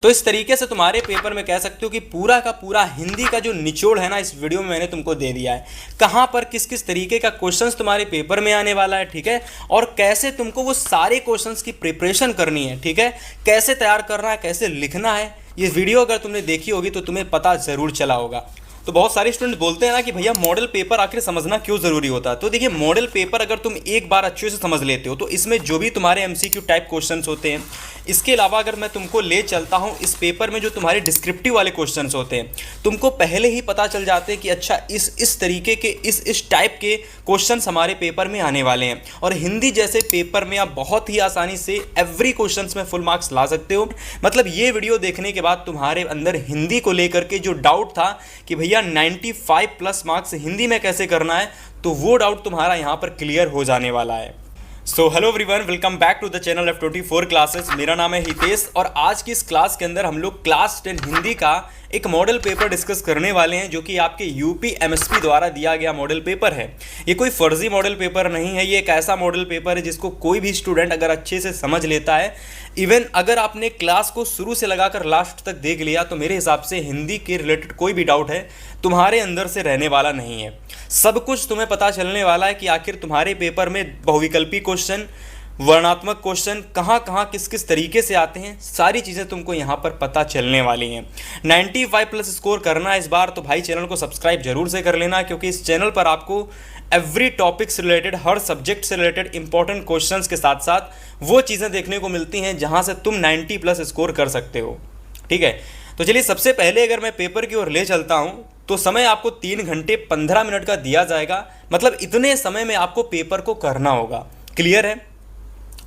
तो इस तरीके से तुम्हारे पेपर में कह सकते हो कि पूरा का पूरा हिंदी का जो निचोड़ है ना, इस वीडियो में मैंने तुमको दे दिया है। कहाँ पर किस किस तरीके का क्वेश्चंस तुम्हारे पेपर में आने वाला है, ठीक है, और कैसे तुमको वो सारे क्वेश्चंस की प्रिपरेशन करनी है, ठीक है, कैसे तैयार करना है, कैसे लिखना है। ये वीडियो अगर तुमने देखी होगी तो तुम्हें पता ज़रूर चला होगा। तो बहुत सारे स्टूडेंट बोलते हैं ना कि भैया मॉडल पेपर आखिर समझना क्यों ज़रूरी होता है। तो देखिए, मॉडल पेपर अगर तुम एक बार अच्छे से समझ लेते हो तो इसमें जो भी तुम्हारे एमसीक्यू टाइप क्वेश्चंस होते हैं, इसके अलावा अगर मैं तुमको ले चलता हूं इस पेपर में जो तुम्हारे डिस्क्रिप्टिव वाले क्वेश्चंस होते हैं, तुमको पहले ही पता चल जाते हैं कि अच्छा इस तरीके के इस टाइप के क्वेश्चंस हमारे पेपर में आने वाले हैं। और हिंदी जैसे पेपर में आप बहुत ही आसानी से एवरी क्वेश्चंस में फुल मार्क्स ला सकते हो। मतलब ये वीडियो देखने के बाद तुम्हारे अंदर हिंदी को लेकर के जो डाउट था कि भैया 95 प्लस मार्क्स हिंदी में कैसे करना है, तो वो डाउट तुम्हारा यहाँ पर क्लियर हो जाने वाला है। So hello everyone, welcome back to the channel F24 classes. मेरा नाम है हितेश और आज की इस क्लास के अंदर हम लोग क्लास 10 हिंदी का एक मॉडल पेपर डिस्कस करने वाले हैं, जो कि आपके यूपी एमएसपी द्वारा दिया गया मॉडल पेपर है। ये कोई फर्जी मॉडल पेपर नहीं है, ये एक ऐसा मॉडल पेपर है जिसको कोई भी स्टूडेंट अगर अच्छे से समझ लेता है, इवन अगर आपने क्लास को शुरू से लगाकर लास्ट तक देख लिया, तो मेरे हिसाब से हिंदी के रिलेटेड कोई भी डाउट है तुम्हारे अंदर से रहने वाला नहीं है। सब कुछ तुम्हें पता चलने वाला है कि आखिर तुम्हारे पेपर में बहुविकल्पी क्वेश्चन, वर्णात्मक क्वेश्चन कहाँ कहाँ किस किस तरीके से आते हैं, सारी चीज़ें तुमको यहाँ पर पता चलने वाली हैं। 95 प्लस स्कोर करना है इस बार, तो भाई चैनल को सब्सक्राइब जरूर से कर लेना, क्योंकि इस चैनल पर आपको एवरी टॉपिक से रिलेटेड, हर सब्जेक्ट से रिलेटेड इंपॉर्टेंट क्वेश्चंस के साथ साथ वो चीज़ें देखने को मिलती हैं जहाँ से तुम 90 प्लस स्कोर कर सकते हो, ठीक है। तो चलिए, सबसे पहले अगर मैं पेपर की ओर ले चलता हूँ तो समय आपको 3 घंटे 15 मिनट का दिया जाएगा। मतलब इतने समय में आपको पेपर को करना होगा, क्लियर है।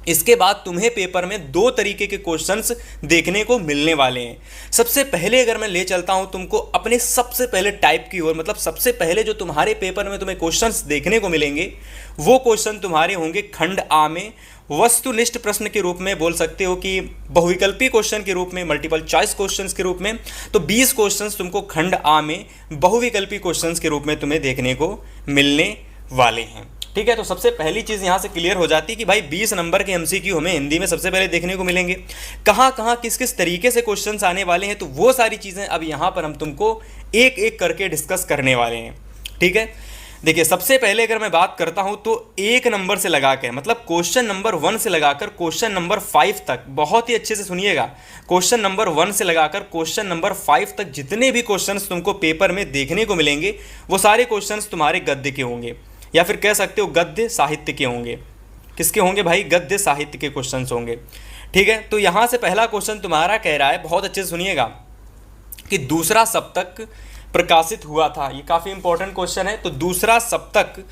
इसके बाद तुम्हें पेपर में 2 तरीके के क्वेश्चंस देखने को मिलने वाले हैं। सबसे पहले अगर मैं ले चलता हूं तुमको अपने सबसे पहले टाइप की ओर, मतलब सबसे पहले जो तुम्हारे पेपर में तुम्हें क्वेश्चंस देखने को मिलेंगे वो क्वेश्चन तुम्हारे होंगे खंड आ में वस्तुनिष्ठ प्रश्न के रूप में, बोल सकते हो कि बहुविकल्पी क्वेश्चन के रूप में, मल्टीपल चॉइस क्वेश्चंस के रूप में। तो 20 क्वेश्चंस तुमको खंड आ में बहुविकल्पी क्वेश्चंस के रूप में तुम्हें देखने को मिलने वाले हैं, ठीक है। तो सबसे पहली चीज़ यहाँ से क्लियर हो जाती है कि भाई 20 नंबर के एमसीक्यू हमें हिंदी में सबसे पहले देखने को मिलेंगे। कहाँ कहाँ किस किस तरीके से क्वेश्चंस आने वाले हैं, तो वो सारी चीज़ें अब यहाँ पर हम तुमको एक एक करके डिस्कस करने वाले हैं, ठीक है। देखिए, सबसे पहले अगर मैं बात करता हूँ तो 1 नंबर से लगा के, मतलब क्वेश्चन नंबर 1 से लगाकर क्वेश्चन नंबर 5 तक, बहुत ही अच्छे से सुनिएगा, क्वेश्चन नंबर 1 से लगाकर क्वेश्चन नंबर 5 तक जितने भी क्वेश्चंस तुमको पेपर में देखने को मिलेंगे वो सारे क्वेश्चंस तुम्हारे गद्य के होंगे, या फिर कह सकते हो गद्य साहित्य के होंगे। किसके होंगे भाई? गद्य साहित्य के क्वेश्चंस होंगे, ठीक है। तो यहाँ से पहला क्वेश्चन तुम्हारा कह रहा है, बहुत अच्छे से सुनिएगा, कि दूसरा सप्तक प्रकाशित हुआ था। ये काफ़ी इंपॉर्टेंट क्वेश्चन है। तो दूसरा सप्तक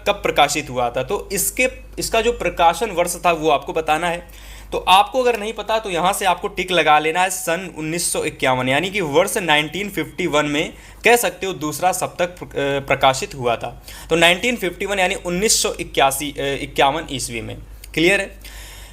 कब प्रकाशित हुआ था, तो इसका जो प्रकाशन वर्ष था वो आपको बताना है। तो आपको अगर नहीं पता तो यहाँ से आपको टिक लगा लेना है सन 1951, यानी कि वर्ष 1951 में कह सकते हो दूसरा सप्तक प्रकाशित हुआ था। तो 1951 यानी 1951 ईस्वी में, क्लियर है।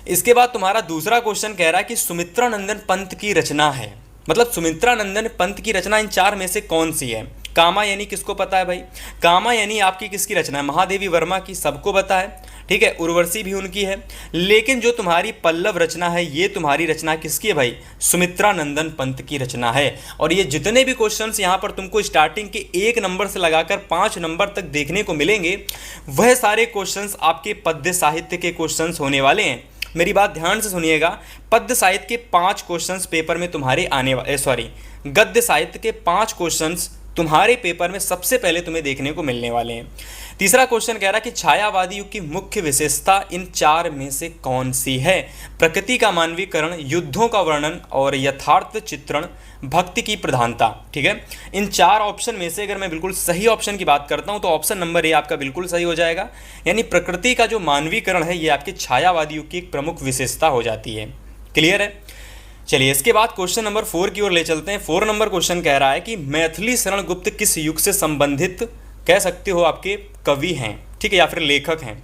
इसके बाद तुम्हारा दूसरा क्वेश्चन कह रहा है कि सुमित्रानंदन पंत की रचना है, मतलब सुमित्रानंदन पंत की रचना इन 4 में से कौन सी है। कामायनी किसको पता है भाई? कामायनी आपकी किसकी रचना है? महादेवी वर्मा की, सबको पता है, ठीक है। उर्वशी भी उनकी है। लेकिन जो तुम्हारी पल्लव रचना है, ये तुम्हारी रचना किसकी है भाई? सुमित्रानंदन पंत की रचना है। और ये जितने भी क्वेश्चंस यहाँ पर तुमको स्टार्टिंग के 1 नंबर से लगाकर 5 नंबर तक देखने को मिलेंगे, वह सारे क्वेश्चंस आपके पद्य साहित्य के क्वेश्चंस होने वाले हैं। मेरी बात ध्यान से सुनिएगा, पद्य साहित्य के 5 क्वेश्चंस पेपर में तुम्हारे गद्य साहित्य के 5 क्वेश्चंस तुम्हारे पेपर में सबसे पहले तुम्हें देखने को मिलने वाले हैं। तीसरा क्वेश्चन कह रहा है कि छायावादी युग की मुख्य विशेषता इन 4 में से कौन सी है? प्रकृति का मानवीकरण, युद्धों का वर्णन और यथार्थ चित्रण, भक्ति की प्रधानता, ठीक है। इन 4 ऑप्शन में से अगर मैं बिल्कुल सही ऑप्शन की बात करता हूं तो ऑप्शन नंबर ए आपका बिल्कुल सही हो जाएगा। यानी प्रकृति का जो मानवीकरण है ये आपके छायावादी युग की एक प्रमुख विशेषता हो जाती है, क्लियर है। चलिए, इसके बाद क्वेश्चन नंबर 4 की ओर ले चलते हैं। 4 नंबर क्वेश्चन कह रहा है कि मैथिली शरण गुप्त किस युग से संबंधित कह सकते हो आपके कवि हैं, ठीक है, या फिर लेखक हैं।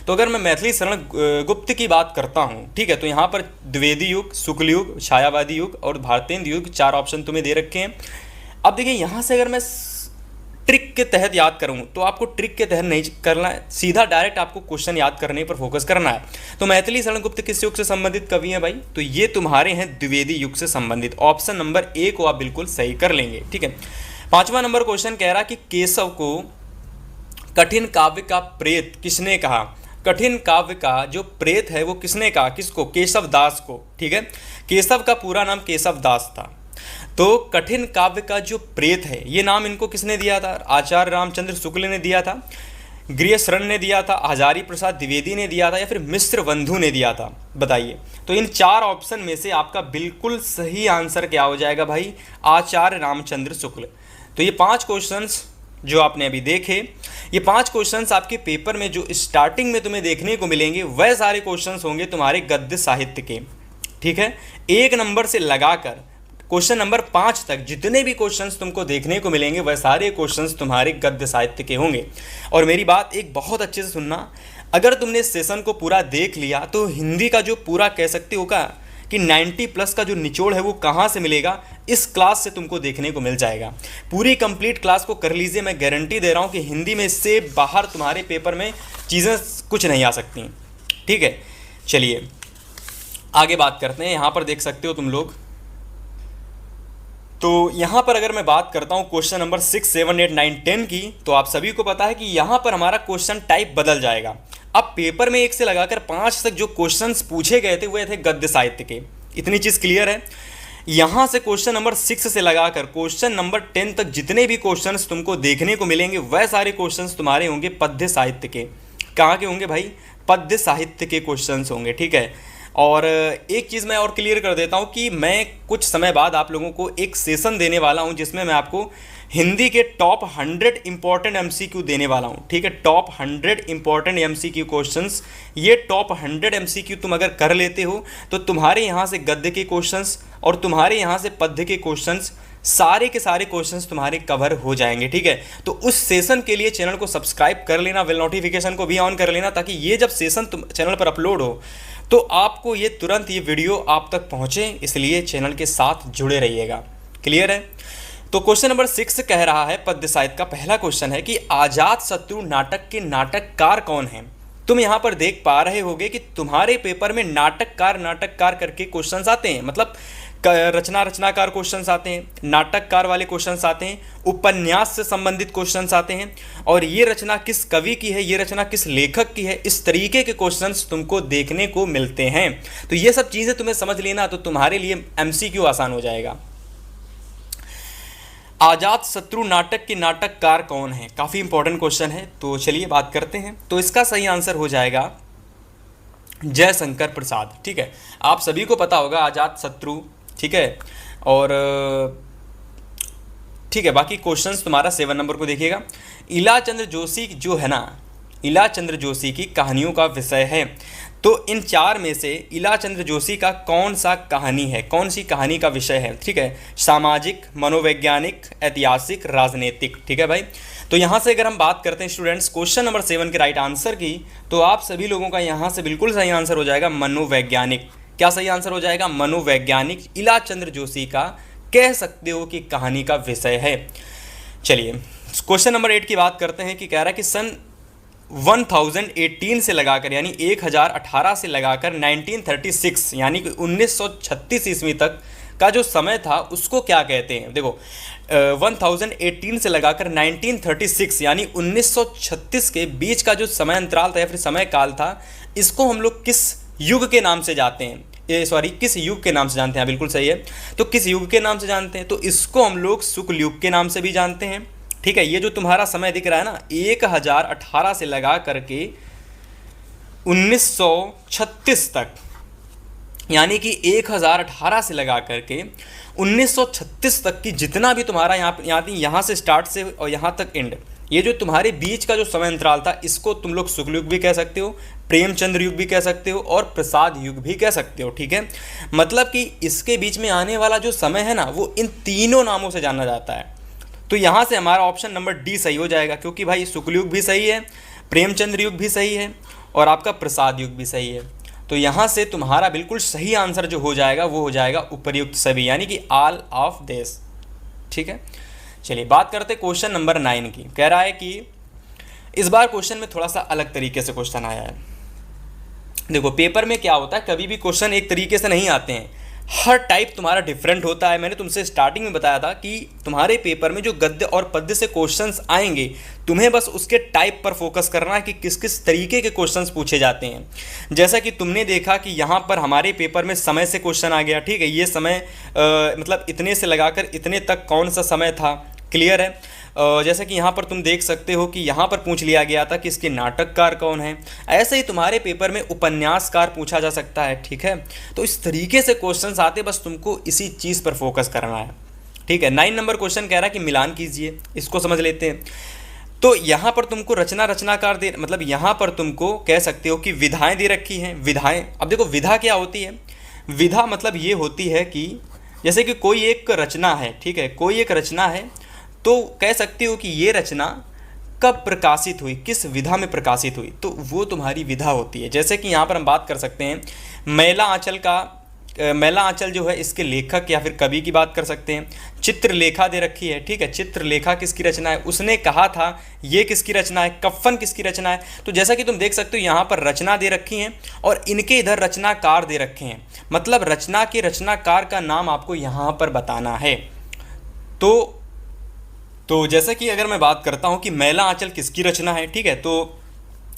तो अगर मैं मैथिली शरण गुप्त की बात करता हूं, ठीक है, तो यहाँ पर द्विवेदी युग, शुक्ल युग, छायावादी युग और भारतेंदु युग 4 ऑप्शन तुम्हें दे रखे हैं। अब देखिए, यहाँ से अगर मैं ट्रिक के तहत याद करूँ तो आपको ट्रिक के तहत नहीं करना है, सीधा डायरेक्ट आपको क्वेश्चन याद करने पर फोकस करना है। तो मैथिली शरण गुप्त किस युग से संबंधित कवि हैं भाई? तो ये तुम्हारे हैं द्विवेदी युग से संबंधित। ऑप्शन नंबर ए को आप बिल्कुल सही कर लेंगे, ठीक है। 5वां नंबर क्वेश्चन कह रहा कि केशव को कठिन काव्य का प्रेत किसने कहा? कठिन काव्य का जो प्रेत है वो किसने कहा? किसको? केशव दास को, ठीक है। केशव का पूरा नाम केशव दास था। तो कठिन काव्य का जो प्रेत है ये नाम इनको किसने दिया था? आचार्य रामचंद्र शुक्ल ने दिया था, गृहशरण ने दिया था, हजारी प्रसाद द्विवेदी ने दिया था, या फिर मिश्र बंधु ने दिया था? बताइए। तो इन 4 ऑप्शन में से आपका बिल्कुल सही आंसर क्या हो जाएगा भाई? आचार्य रामचंद्र शुक्ल। तो ये 5 क्वेश्चंस जो आपने अभी देखे, ये 5 क्वेश्चंस आपके पेपर में जो स्टार्टिंग में तुम्हें देखने को मिलेंगे वह सारे क्वेश्चंस होंगे तुम्हारे गद्य साहित्य के, ठीक है। 1 नंबर से लगाकर क्वेश्चन नंबर 5 तक जितने भी क्वेश्चंस तुमको देखने को मिलेंगे वह सारे क्वेश्चंस तुम्हारे गद्य साहित्य के होंगे। और मेरी बात एक बहुत अच्छे से सुनना, अगर तुमने इस सेशन को पूरा देख लिया तो हिंदी का जो पूरा कह सकते हो का कि 90+ का जो निचोड़ है वो कहाँ से मिलेगा? इस क्लास से तुमको देखने को मिल जाएगा। पूरी कंप्लीट क्लास को कर लीजिए, मैं गारंटी दे रहा हूँ कि हिंदी में इससे बाहर तुम्हारे पेपर में चीज़ें कुछ नहीं आ सकती, ठीक है। चलिए आगे बात करते हैं। यहाँ पर देख सकते हो तुम लोग, तो यहाँ पर अगर मैं बात करता हूँ क्वेश्चन नंबर 6, 7, 8, 9, 10 की, तो आप सभी को पता है कि यहाँ पर हमारा क्वेश्चन टाइप बदल जाएगा। अब पेपर में 1 से लगाकर 5 तक जो क्वेश्चंस पूछे गए थे वह थे गद्य साहित्य के। इतनी चीज़ क्लियर है। यहाँ से क्वेश्चन नंबर 6 से लगाकर क्वेश्चन नंबर 10 तक जितने भी क्वेश्चंस तुमको देखने को मिलेंगे वह सारे क्वेश्चंस तुम्हारे होंगे पद्य साहित्य के। कहाँ के होंगे भाई? पद्य साहित्य के क्वेश्चंस होंगे, ठीक है। और एक चीज़ मैं और क्लियर कर देता हूँ कि मैं कुछ समय बाद आप लोगों को एक सेशन देने वाला हूँ जिसमें मैं आपको हिंदी के टॉप 100 इंपॉर्टेंट MCQ देने वाला हूँ, ठीक है। टॉप 100 इंपॉर्टेंट MCQ क्वेश्चंस, ये टॉप 100 MCQ तुम अगर कर लेते हो तो तुम्हारे यहाँ से गद्य के क्वेश्चंस और तुम्हारे यहाँ से पद्य के क्वेश्चंस, सारे के सारे क्वेश्चंस तुम्हारे कवर हो जाएंगे, ठीक है। तो उस सेशन के लिए चैनल को सब्सक्राइब कर लेना, बेल नोटिफिकेशन को भी ऑन कर लेना, ताकि ये जब सेशन चैनल पर अपलोड हो तो आपको ये तुरंत ये वीडियो आप तक पहुँचे, इसलिए चैनल के साथ जुड़े रहिएगा। क्लियर है? तो क्वेश्चन नंबर 6 कह रहा है, पद्य साहित्य का पहला क्वेश्चन है कि अजातशत्रु नाटक के नाटककार कौन हैं? तुम यहाँ पर देख पा रहे होगे कि तुम्हारे पेपर में नाटककार करके क्वेश्चंस आते हैं, मतलब रचनाकार क्वेश्चंस आते हैं, नाटककार वाले क्वेश्चंस आते हैं, उपन्यास से संबंधित क्वेश्चंस आते हैं, और ये रचना किस कवि की है, ये रचना किस लेखक की है, इस तरीके के क्वेश्चंस तुमको देखने को मिलते हैं। तो ये सब चीज़ें तुम्हें समझ लेना तो तुम्हारे लिए MCQ आसान हो जाएगा। अजातशत्रु नाटक के नाटककार कौन है? काफ़ी इंपॉर्टेंट क्वेश्चन है, तो चलिए बात करते हैं। तो इसका सही आंसर हो जाएगा जयशंकर प्रसाद, ठीक है। आप सभी को पता होगा अजातशत्रु, ठीक है। और ठीक है, बाकी क्वेश्चंस तुम्हारा 7 नंबर को देखिएगा। इलाचंद्र जोशी जो है ना, इलाचंद्र जोशी की कहानियों का विषय है। तो इन 4 में से इलाचंद्र जोशी का कौन सा कहानी है, कौन सी कहानी का विषय है? ठीक है, सामाजिक, मनोवैज्ञानिक, ऐतिहासिक, राजनीतिक, ठीक है भाई। तो यहाँ से अगर हम बात करते हैं स्टूडेंट्स क्वेश्चन नंबर 7 के राइट आंसर की, तो आप सभी लोगों का यहाँ से बिल्कुल सही आंसर हो जाएगा मनोवैज्ञानिक। क्या सही आंसर हो जाएगा? मनोवैज्ञानिक इलाचंद्र जोशी का कह सकते हो कि कहानी का विषय है। चलिए क्वेश्चन नंबर 8 की बात करते हैं कि कह रहा है कि सन 1018 से लगाकर यानी 1018 से लगाकर 1936 यानी कि 1936 ईस्वी तक का जो समय था उसको क्या कहते हैं? देखो 1018 से लगाकर 1936 यानी 1936 के बीच का जो समय अंतराल था या फिर समय काल था, इसको हम लोग किस युग के नाम से जानते हैं? किस युग के नाम से जानते हैं? बिल्कुल सही है। तो किस युग के नाम से जानते हैं? तो इसको हम लोग शुक्ल युग के नाम से भी जानते हैं, ठीक है। ये जो तुम्हारा समय दिख रहा है ना 1018 से लगा करके 1936 तक, यानी कि 1018 से लगा करके 1936 तक की जितना भी तुम्हारा यहाँ से स्टार्ट से और यहाँ तक एंड, ये जो तुम्हारे बीच का जो समय अंतराल था इसको तुम लोग शुक्ल युग भी कह सकते हो, प्रेमचंद्र युग भी कह सकते हो और प्रसाद युग भी कह सकते हो, ठीक है। मतलब कि इसके बीच में आने वाला जो समय है ना वो इन तीनों नामों से जाना जाता है। तो यहाँ से हमारा ऑप्शन नंबर डी सही हो जाएगा, क्योंकि भाई शुक्ल युग भी सही है, प्रेमचंद्र युग भी सही है और आपका प्रसाद युग भी सही है। तो यहाँ से तुम्हारा बिल्कुल सही आंसर जो हो जाएगा वो हो जाएगा उपर्युक्त सभी, यानी कि ऑल ऑफ दिस, ठीक है। चलिए बात करते क्वेश्चन नंबर 9 की। कह रहा है कि इस बार क्वेश्चन में थोड़ा सा अलग तरीके से क्वेश्चन आया है। देखो पेपर में क्या होता है, कभी भी क्वेश्चन एक तरीके से नहीं आते हैं, हर टाइप तुम्हारा डिफरेंट होता है। मैंने तुमसे स्टार्टिंग में बताया था कि तुम्हारे पेपर में जो गद्य और पद्य से क्वेश्चंस आएंगे, तुम्हें बस उसके टाइप पर फोकस करना है कि किस किस तरीके के क्वेश्चंस पूछे जाते हैं। जैसा कि तुमने देखा कि यहाँ पर हमारे पेपर में समय से क्वेश्चन आ गया, ठीक है। ये समय मतलब इतने से लगाकर इतने तक कौन सा समय था, क्लियर है। जैसे कि यहाँ पर तुम देख सकते हो कि यहाँ पर पूछ लिया गया था कि इसके नाटककार कौन है। ऐसे ही तुम्हारे पेपर में उपन्यासकार पूछा जा सकता है, ठीक है। तो इस तरीके से क्वेश्चंस आते, बस तुमको इसी चीज़ पर फोकस करना है, ठीक है। 9 नंबर क्वेश्चन कह रहा है कि मिलान कीजिए, इसको समझ लेते हैं। तो यहाँ पर तुमको रचनाकार दे, मतलब यहाँ पर तुमको कह सकते हो कि विधाएँ दे रखी हैं। विधाएँ, अब देखो विधा क्या होती है। विधा मतलब ये होती है कि जैसे कि कोई एक रचना है, ठीक है, कोई एक रचना है, तो कह सकते हो कि ये रचना कब प्रकाशित हुई, किस विधा में प्रकाशित हुई, तो वो तुम्हारी विधा होती है। जैसे कि यहाँ पर हम बात कर सकते हैं मैला आंचल का, मैला आंचल जो है इसके लेखक या फिर कवि की बात कर सकते हैं। चित्रलेखा दे रखी है, ठीक है, चित्रलेखा किसकी रचना है, उसने कहा था, ये किसकी रचना है, कफ़न किसकी रचना है। तो जैसा कि तुम देख सकते हो यहाँ पर रचना दे रखी हैं और इनके इधर रचनाकार दे रखे हैं, मतलब रचना के रचनाकार का नाम आपको यहाँ पर बताना है। तो जैसा कि अगर मैं बात करता हूँ कि मैला आंचल किसकी रचना है, ठीक है, तो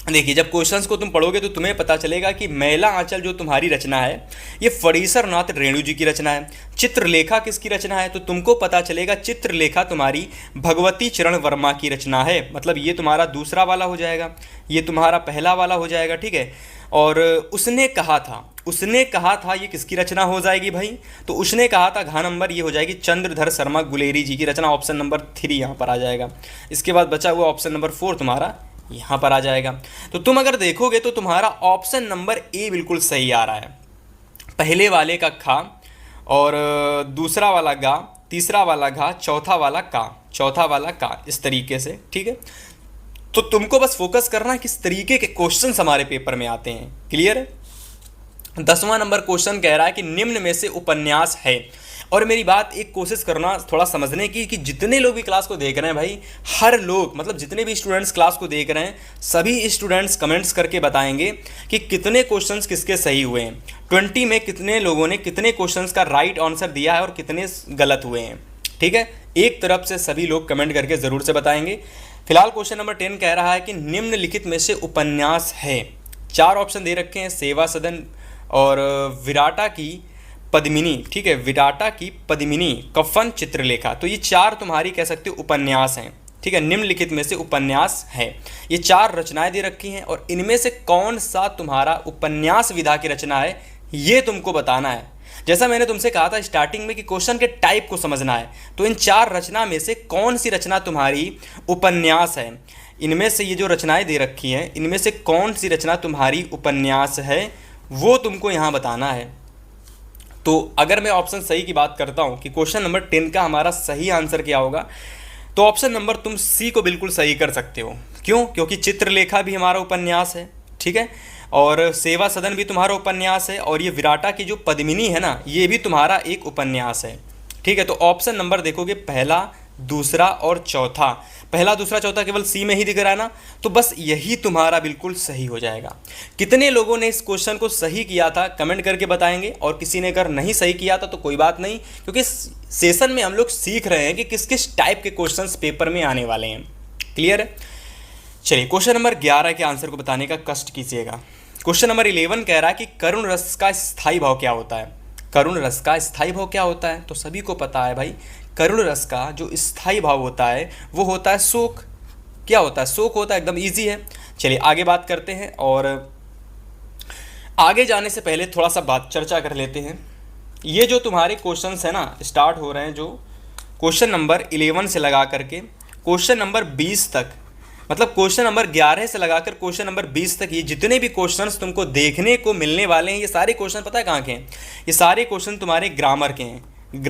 देखिए जब क्वेश्चंस को तुम पढ़ोगे तो तुम्हें पता चलेगा कि मैला आंचल जो तुम्हारी रचना है ये फणीसर नाथ रेणु जी की रचना है। चित्रलेखा किसकी रचना है, तो तुमको पता चलेगा चित्रलेखा तुम्हारी भगवती चरण वर्मा की रचना है, मतलब ये तुम्हारा दूसरा वाला हो जाएगा, ये तुम्हारा पहला वाला हो जाएगा, ठीक है। और उसने कहा था ये किसकी रचना हो जाएगी भाई, तो उसने कहा था घा नंबर ये हो जाएगी चंद्रधर शर्मा गुलेरी जी की रचना, ऑप्शन नंबर 3 यहाँ पर आ जाएगा। इसके बाद बचा हुआ ऑप्शन नंबर 4 तुम्हारा यहाँ पर आ जाएगा। तो तुम अगर देखोगे तो तुम्हारा ऑप्शन नंबर ए बिल्कुल सही आ रहा है। पहले वाले का खा और दूसरा वाला गा, तीसरा वाला घा, चौथा वाला का, इस तरीके से, ठीक है। तो तुमको बस फोकस करना है किस तरीके के क्वेश्चंस हमारे पेपर में आते हैं, क्लियर है। 10वां नंबर क्वेश्चन कह रहा है कि निम्न में से उपन्यास है, और मेरी बात एक कोशिश करना थोड़ा समझने की कि जितने लोग भी क्लास को देख रहे हैं भाई, हर लोग मतलब जितने भी स्टूडेंट्स क्लास को देख रहे हैं, सभी स्टूडेंट्स कमेंट्स करके बताएंगे कि कितने क्वेश्चंस किसके सही हुए हैं, 20 में कितने लोगों ने कितने क्वेश्चंस का राइट आंसर दिया है और कितने गलत हुए हैं, ठीक है। एक तरफ से सभी लोग कमेंट करके ज़रूर से बताएंगे। फिलहाल क्वेश्चन नंबर 10 कह रहा है कि निम्नलिखित में से उपन्यास है, 4 ऑप्शन दे रखे हैं, सेवा सदन और विराटा की पद्मिनी, ठीक है, विराटा की पद्मिनी, कफन, चित्रलेखा। तो ये 4 तुम्हारी कह सकते हो उपन्यास हैं, ठीक है, निम्नलिखित में से उपन्यास है। ये 4 रचनाएं दे रखी हैं और इनमें से कौन सा तुम्हारा उपन्यास विधा की रचना है ये तुमको बताना है। जैसा मैंने तुमसे कहा था स्टार्टिंग में कि क्वेश्चन के टाइप को समझना है, तो इन 4 रचना में से कौन सी रचना तुम्हारी उपन्यास है, इनमें से ये जो रचनाएं दे रखी हैं इनमें से कौन सी रचना तुम्हारी उपन्यास है वो तुमको यहाँ बताना है। तो अगर मैं ऑप्शन सही की बात करता हूँ कि क्वेश्चन नंबर 10 का हमारा सही आंसर क्या होगा, तो ऑप्शन नंबर तुम सी को बिल्कुल सही कर सकते हो। क्यों? क्योंकि चित्रलेखा भी हमारा उपन्यास है, ठीक है, और सेवा सदन भी तुम्हारा उपन्यास है, और ये विराटा की जो पद्मिनी है ना ये भी तुम्हारा एक उपन्यास है, ठीक है। तो ऑप्शन नंबर देखोगे पहला, दूसरा और चौथा, पहला, दूसरा, चौथा केवल सी में ही दिख रहा है ना, तो बस यही तुम्हारा बिल्कुल सही हो जाएगा। कितने लोगों ने इस क्वेश्चन को सही किया था कमेंट करके बताएंगे, और किसी ने अगर नहीं सही किया था तो कोई बात नहीं, क्योंकि सेशन में हम लोग सीख रहे हैं कि किस किस टाइप के क्वेश्चंस पेपर में आने वाले हैं, क्लियर है। चलिए क्वेश्चन नंबर 11 के आंसर को बताने का कष्ट कीजिएगा। क्वेश्चन नंबर 11 कह रहा है कि करुण रस का स्थायी भाव क्या होता है। करुण रस का स्थायी भाव क्या होता है, तो सभी को पता है भाई, करुण रस का जो स्थायी भाव होता है वो होता है शोक। क्या होता है? शोक होता है, एकदम इजी है। चलिए आगे बात करते हैं, और आगे जाने से पहले थोड़ा सा बात चर्चा कर लेते हैं। ये जो तुम्हारे क्वेश्चंस है ना स्टार्ट हो रहे हैं, जो क्वेश्चन नंबर 11 से लगा करके क्वेश्चन नंबर 20 तक, मतलब क्वेश्चन नंबर 11 से लगाकर क्वेश्चन नंबर 20 तक, ये जितने भी क्वेश्चंस तुमको देखने को मिलने वाले हैं, ये सारे क्वेश्चन पता है कहाँ के हैं? ये सारे क्वेश्चन तुम्हारे ग्रामर के हैं।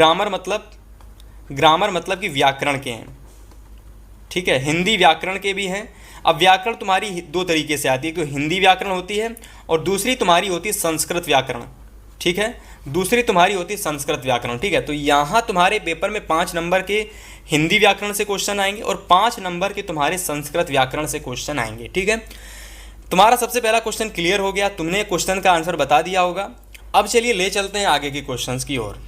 ग्रामर मतलब कि व्याकरण के हैं, ठीक है, हिंदी व्याकरण के भी हैं। अब व्याकरण तुम्हारी 2 तरीके से आती है, तो हिंदी व्याकरण होती है और दूसरी तुम्हारी होती है संस्कृत व्याकरण, ठीक है। दूसरी तुम्हारी होती है संस्कृत व्याकरण, ठीक है। तो यहाँ तुम्हारे पेपर में 5 नंबर के हिंदी व्याकरण से क्वेश्चन आएंगे और 5 नंबर के तुम्हारे संस्कृत व्याकरण से क्वेश्चन आएंगे, ठीक है। तुम्हारा सबसे पहला क्वेश्चन क्लियर हो गया, तुमने क्वेश्चन का आंसर बता दिया होगा। अब चलिए ले चलते हैं आगे के क्वेश्चंस की ओर।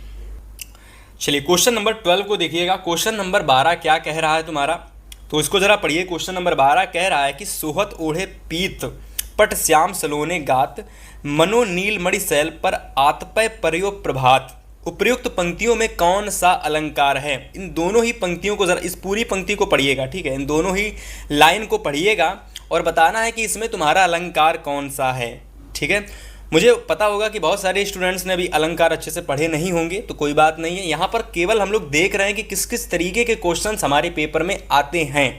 चलिए क्वेश्चन नंबर 12 को देखिएगा। क्वेश्चन नंबर 12 क्या कह रहा है तुम्हारा, तो इसको जरा पढ़िए। क्वेश्चन नंबर 12 कह रहा है कि सोहत ओढ़े पीत पट श्याम सलोने गात मनो नील मणि शैल पर आतपय पर्यो प्रभात। उपयुक्त पंक्तियों में कौन सा अलंकार है। इन दोनों ही पंक्तियों को जरा, इस पूरी पंक्ति को पढ़िएगा, ठीक है। इन दोनों ही लाइन को पढ़िएगा और बताना है कि इसमें तुम्हारा अलंकार कौन सा है, ठीक है। मुझे पता होगा कि बहुत सारे स्टूडेंट्स ने अभी अलंकार अच्छे से पढ़े नहीं होंगे, तो कोई बात नहीं है। यहाँ पर केवल हम लोग देख रहे हैं कि किस किस तरीके के क्वेश्चंस हमारे पेपर में आते हैं,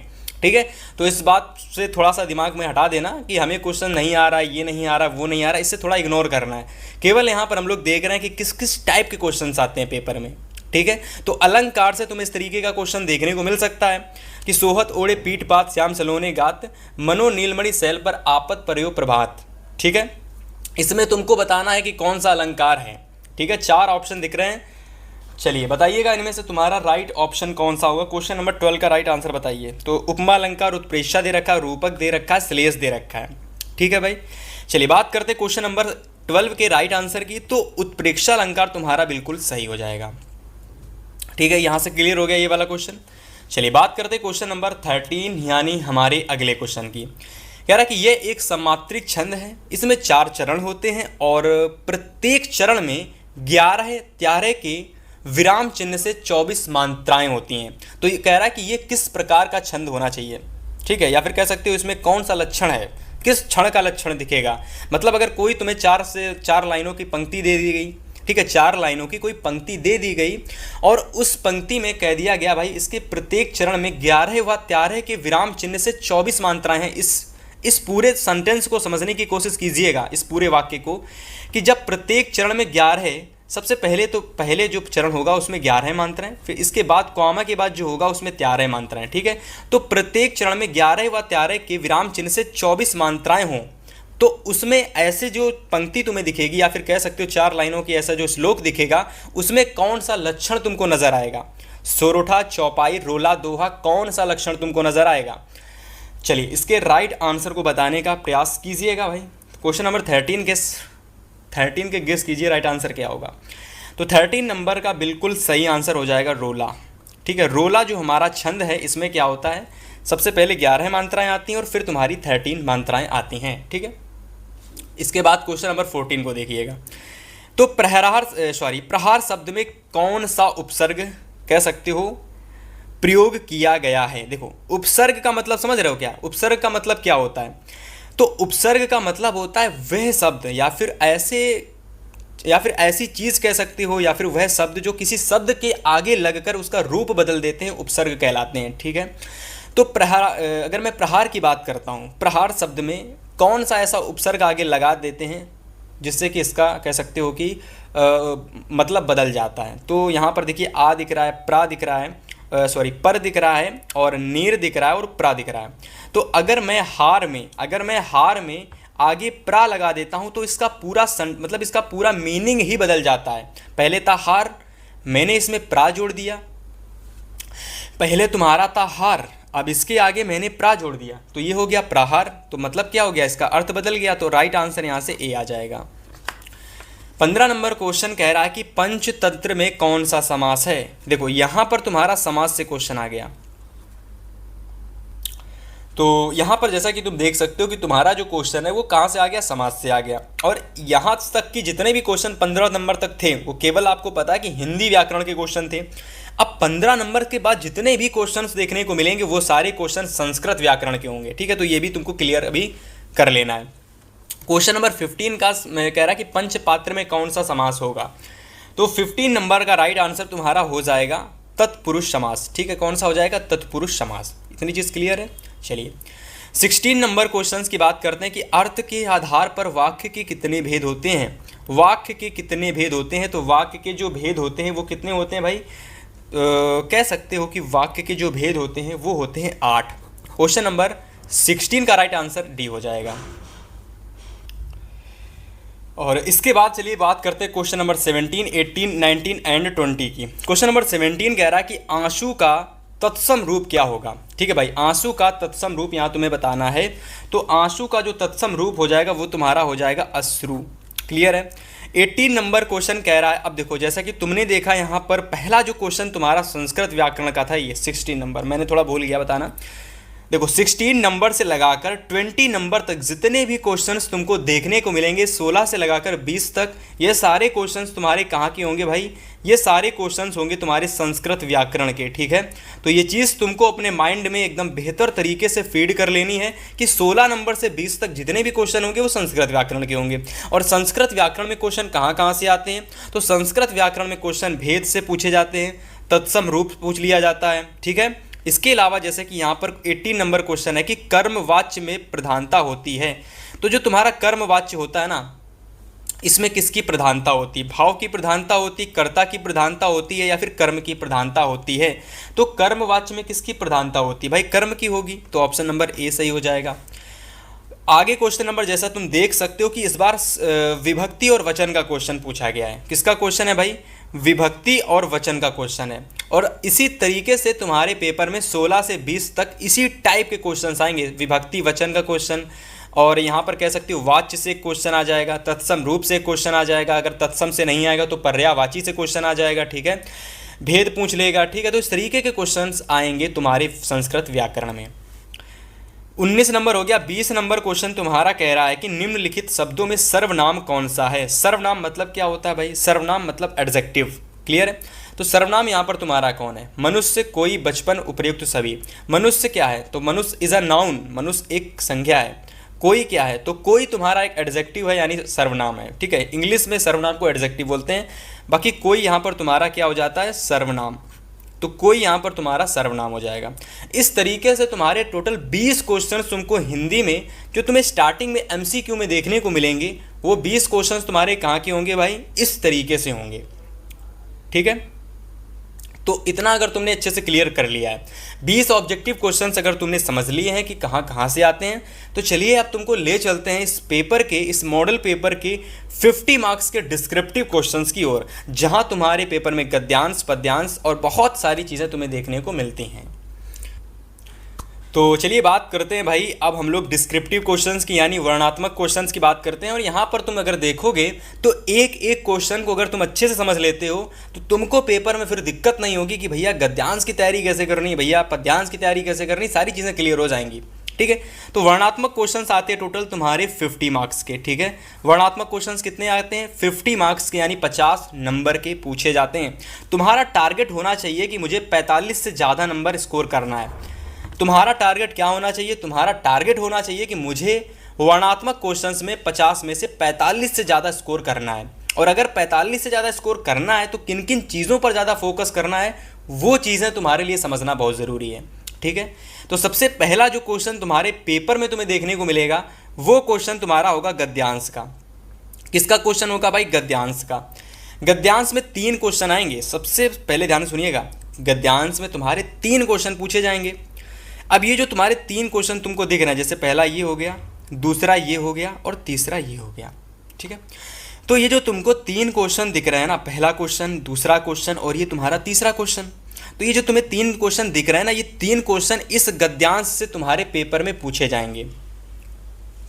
ठीक है। तो इस बात से थोड़ा सा दिमाग में हटा देना कि हमें क्वेश्चन नहीं आ रहा है, ये नहीं आ रहा, वो नहीं आ रहा, इससे थोड़ा इग्नोर करना है। केवल यहाँ पर हम लोग देख रहे हैं कि किस किस टाइप के क्वेश्चंस आते हैं पेपर में, ठीक है। तो अलंकार से तुम्हें इस तरीके का क्वेश्चन देखने को मिल सकता है कि सोहत ओढ़े पीठ पात श्याम सलोने गात मनो नीलमणि शैल पर आपत पर्यो प्रभात, ठीक है। इसमें तुमको बताना है कि कौन सा अलंकार है, ठीक है। 4 ऑप्शन दिख रहे हैं, चलिए बताइएगा इनमें से तुम्हारा राइट ऑप्शन कौन सा होगा। क्वेश्चन नंबर 12 का राइट आंसर बताइए। तो उपमा अलंकार, उत्प्रेक्षा दे रखा है, रूपक दे रखा है, श्लेष दे रखा है, ठीक है भाई। चलिए बात करते हैं क्वेश्चन नंबर 12 के राइट आंसर की। तो उत्प्रेक्षा अलंकार तुम्हारा बिल्कुल सही हो जाएगा, ठीक है। यहाँ से क्लियर हो गया ये वाला क्वेश्चन। चलिए बात करते हैं क्वेश्चन नंबर 13 यानी हमारे अगले क्वेश्चन की। कह रहा है कि यह एक समात्रिक छंद है, इसमें 4 चरण होते हैं और प्रत्येक चरण में 11 त्यारे के विराम चिन्ह से 24 मात्राएं होती हैं। तो ये कह रहा है कि ये किस प्रकार का छंद होना चाहिए, ठीक है। या फिर कह सकते हो इसमें कौन सा लक्षण है, किस क्षण का लक्षण दिखेगा। मतलब अगर कोई तुम्हें 4 से 4 लाइनों की पंक्ति दे दी गई, ठीक है, 4 लाइनों की कोई पंक्ति दे दी गई और उस पंक्ति में कह दिया गया भाई इसके प्रत्येक चरण में 11 व त्यारे के विराम चिन्ह से 24 मात्राएं हैं। इस पूरे सेंटेंस को समझने की कोशिश कीजिएगा, इस पूरे वाक्य को, कि जब प्रत्येक चरण में 11, सबसे पहले तो पहले जो चरण होगा उसमें 11 मात्राएं, फिर इसके बाद कॉमा के बाद जो होगा उसमें 13 मात्राएं, ठीक है। तो प्रत्येक चरण में 11 व 13 के विराम चिन्ह से 24 मात्राएं हों तो उसमें ऐसे जो पंक्ति तुम्हें दिखेगी या फिर कह सकते हो 4 लाइनों की ऐसा जो श्लोक दिखेगा उसमें कौन सा लक्षण तुमको नजर आएगा। सोरोठा, चौपाई, रोला, दोहा, कौन सा लक्षण तुमको नजर आएगा। चलिए इसके राइट आंसर को बताने का प्रयास कीजिएगा भाई। क्वेश्चन नंबर 13 के गेस कीजिए राइट आंसर क्या होगा। तो 13 नंबर का बिल्कुल सही आंसर हो जाएगा रोला, ठीक है। रोला जो हमारा छंद है इसमें क्या होता है, सबसे पहले 11 मात्राएं आती हैं और फिर तुम्हारी 13 मात्राएं आती हैं, ठीक है। इसके बाद क्वेश्चन नंबर 14 को देखिएगा। तो प्रहार शब्द में कौन सा उपसर्ग कह सकते हो प्रयोग किया गया है। देखो उपसर्ग का मतलब समझ रहे हो क्या, उपसर्ग का मतलब क्या होता है। तो उपसर्ग का मतलब होता है वह शब्द या फिर ऐसी चीज़ कह सकते हो या फिर वह शब्द जो किसी शब्द के आगे लगकर उसका रूप बदल देते हैं, उपसर्ग कहलाते हैं, ठीक है। तो अगर मैं प्रहार की बात करता हूँ, प्रहार शब्द में कौन सा ऐसा उपसर्ग आगे लगा देते हैं जिससे कि इसका कह सकते हो कि मतलब बदल जाता है। तो यहाँ पर देखिए आ दिख रहा है, प्रा दिख रहा है, पर दिख रहा है और नीर दिख रहा है और प्रा दिख रहा है। तो अगर मैं हार में आगे प्रा लगा देता हूँ तो इसका पूरा मतलब इसका पूरा मीनिंग ही बदल जाता है। पहले था हार, मैंने इसमें प्रा जोड़ दिया, पहले तुम्हारा था हार, अब इसके आगे मैंने प्रा जोड़ दिया तो ये हो गया प्रहार। तो मतलब क्या हो गया, इसका अर्थ बदल गया। तो राइट आंसर यहाँ से ए आ जाएगा। 15 नंबर क्वेश्चन कह रहा है कि पंचतंत्र में कौन सा समास है। देखो यहाँ पर तुम्हारा समास से क्वेश्चन आ गया। तो यहाँ पर जैसा कि तुम देख सकते हो कि तुम्हारा जो क्वेश्चन है वो कहाँ से आ गया, समास से आ गया। और यहाँ तक कि जितने भी क्वेश्चन 15 नंबर तक थे वो केवल आपको पता है कि हिंदी व्याकरण के क्वेश्चन थे। अब 15 नंबर के बाद जितने भी क्वेश्चंस देखने को मिलेंगे वो सारे क्वेश्चन संस्कृत व्याकरण के होंगे, ठीक है। तो ये भी तुमको क्लियर अभी कर लेना है। क्वेश्चन नंबर 15 का मैं कह रहा कि पंचपात्र में कौन सा समास होगा। तो 15 नंबर का राइट आंसर तुम्हारा हो जाएगा तत्पुरुष समास, ठीक है। कौन सा हो जाएगा, तत्पुरुष समास। इतनी चीज़ क्लियर है। चलिए 16 नंबर क्वेश्चंस की बात करते हैं कि अर्थ के आधार पर वाक्य के कितने भेद होते हैं। वाक्य के कितने भेद होते हैं, तो वाक्य के जो भेद होते हैं वो कितने होते हैं भाई, कह सकते हो कि वाक्य के जो भेद होते हैं वो होते हैं 8। क्वेश्चन नंबर 16 का राइट आंसर डी हो जाएगा। और इसके बाद चलिए बात करते हैं क्वेश्चन नंबर 17, 18, 19 एंड 20 की। क्वेश्चन नंबर 17 कह रहा है कि आंसू का तत्सम रूप क्या होगा। ठीक है भाई, आंसू का तत्सम रूप यहाँ तुम्हें बताना है। तो आंसू का जो तत्सम रूप हो जाएगा वो तुम्हारा हो जाएगा अश्रु। क्लियर है। 18 नंबर क्वेश्चन कह रहा है, अब देखो जैसा कि तुमने देखा यहाँ पर पहला जो क्वेश्चन तुम्हारा संस्कृत व्याकरण का था, ये 16 नंबर, मैंने थोड़ा भूल गया बताना। देखो 16 नंबर से लगाकर 20 नंबर तक जितने भी क्वेश्चंस तुमको देखने को मिलेंगे, 16 से लगाकर 20 तक, ये सारे क्वेश्चंस तुम्हारे कहाँ के होंगे भाई? ये सारे क्वेश्चंस होंगे तुम्हारे संस्कृत व्याकरण के। ठीक है, तो ये चीज़ तुमको अपने माइंड में एकदम बेहतर तरीके से फीड कर लेनी है कि 16 नंबर से 20 तक जितने भी क्वेश्चन होंगे वो संस्कृत व्याकरण के होंगे। और संस्कृत व्याकरण में क्वेश्चन कहाँ कहाँ से आते हैं? तो संस्कृत व्याकरण में क्वेश्चन भेद से पूछे जाते हैं, तत्सम रूप पूछ लिया जाता है। ठीक है, इसके अलावा जैसे कि यहाँ पर 18 नंबर क्वेश्चन है कि कर्मवाच्य में प्रधानता होती है। तो जो तुम्हारा कर्मवाच्य होता है ना, इसमें किसकी प्रधानता होती है? भाव की प्रधानता होती, कर्ता की प्रधानता होती है, या फिर कर्म की प्रधानता होती है? तो कर्मवाच्य में किसकी प्रधानता होती है भाई? कर्म की होगी। तो ऑप्शन नंबर ए सही हो जाएगा। आगे क्वेश्चन नंबर जैसा तुम देख सकते हो कि इस बार विभक्ति और वचन का क्वेश्चन पूछा गया है। किसका क्वेश्चन है भाई? विभक्ति और वचन का क्वेश्चन है। और इसी तरीके से तुम्हारे पेपर में 16 से 20 तक इसी टाइप के क्वेश्चन आएंगे, विभक्ति वचन का क्वेश्चन, और यहाँ पर कह सकते हो वाच्य से क्वेश्चन आ जाएगा, तत्सम रूप से क्वेश्चन आ जाएगा, अगर तत्सम से नहीं आएगा तो पर्यायवाची से क्वेश्चन आ जाएगा। ठीक है, भेद पूछ लेगा। ठीक है, तो इस तरीके के क्वेश्चंस आएंगे तुम्हारे संस्कृत व्याकरण में। 19 नंबर हो गया। 20 नंबर क्वेश्चन तुम्हारा कह रहा है कि निम्नलिखित शब्दों में सर्वनाम कौन सा है? सर्वनाम मतलब क्या होता है भाई? सर्वनाम मतलब एडजेक्टिव। क्लियर है। तो सर्वनाम यहाँ पर तुम्हारा कौन है? मनुष्य, कोई, बचपन, उपयुक्त, सभी। मनुष्य क्या है? तो मनुष्य इज अ नाउन, मनुष्य एक संज्ञा है। कोई क्या है? तो कोई तुम्हारा एक एडजेक्टिव है, यानी सर्वनाम है। ठीक है, इंग्लिश में सर्वनाम को एडजेक्टिव बोलते हैं, बाकी कोई यहाँ पर तुम्हारा क्या हो जाता है? सर्वनाम। तो कोई यहाँ पर तुम्हारा सर्वनाम हो जाएगा। इस तरीके से तुम्हारे टोटल 20 क्वेश्चन तुमको हिंदी में, जो तुम्हें स्टार्टिंग में एमसीक्यू में देखने को मिलेंगे, वो 20 क्वेश्चन तुम्हारे कहाँ के होंगे भाई? इस तरीके से होंगे। ठीक है, तो इतना अगर तुमने अच्छे से क्लियर कर लिया है, 20 ऑब्जेक्टिव क्वेश्चंस अगर तुमने समझ लिए हैं कि कहाँ कहाँ से आते हैं, तो चलिए अब तुमको ले चलते हैं इस पेपर के, इस मॉडल पेपर के 50 मार्क्स के डिस्क्रिप्टिव क्वेश्चंस की ओर, जहां तुम्हारे पेपर में गद्यांश, पद्यांश और बहुत सारी चीज़ें तुम्हें देखने को मिलती हैं। तो चलिए बात करते हैं भाई, अब हम लोग डिस्क्रिप्टिव क्वेश्चंस की, यानी वर्णनात्मक क्वेश्चंस की बात करते हैं। और यहाँ पर तुम अगर देखोगे तो एक एक क्वेश्चन को अगर तुम अच्छे से समझ लेते हो तो तुमको पेपर में फिर दिक्कत नहीं होगी कि भैया गद्यांश की तैयारी कैसे करनी है, भैया पद्यांश की तैयारी कैसे करनी, सारी चीज़ें क्लियर हो जाएंगी। ठीक है, तो वर्णनात्मक क्वेश्चंस आते हैं टोटल तुम्हारे 50 मार्क्स के। ठीक है, वर्णनात्मक क्वेश्चंस कितने आते हैं? 50 मार्क्स के, यानी 50 नंबर के पूछे जाते हैं। तुम्हारा टारगेट होना चाहिए कि मुझे 45 से ज़्यादा नंबर स्कोर करना है। तुम्हारा टारगेट क्या होना चाहिए? तुम्हारा टारगेट होना चाहिए कि मुझे वर्णनात्मक क्वेश्चंस में 50 में से 45 से ज़्यादा स्कोर करना है। और अगर 45 से ज़्यादा स्कोर करना है तो किन किन चीज़ों पर ज़्यादा फोकस करना है, वो चीज़ें तुम्हारे लिए समझना बहुत ज़रूरी है। ठीक है, तो सबसे पहला जो क्वेश्चन तुम्हारे पेपर में तुम्हें देखने को मिलेगा, वो क्वेश्चन तुम्हारा होगा गद्यांश का। किसका क्वेश्चन होगा भाई? गद्यांश का। गद्यांश में 3 क्वेश्चन आएंगे। सबसे पहले ध्यान सुनिएगा, गद्यांश में तुम्हारे 3 क्वेश्चन पूछे जाएंगे। अब ये जो तुम्हारे 3 क्वेश्चन तुमको दिख रहे हैं, जैसे पहला ये हो गया, दूसरा ये हो गया और तीसरा ये हो गया। ठीक है, तो ये जो तुमको 3 क्वेश्चन दिख रहे हैं ना, पहला क्वेश्चन, दूसरा क्वेश्चन और ये तुम्हारा तीसरा क्वेश्चन, तो ये जो तुम्हें 3 क्वेश्चन दिख रहे हैं ना, ये 3 क्वेश्चन इस गद्यांश से तुम्हारे पेपर में पूछे जाएंगे।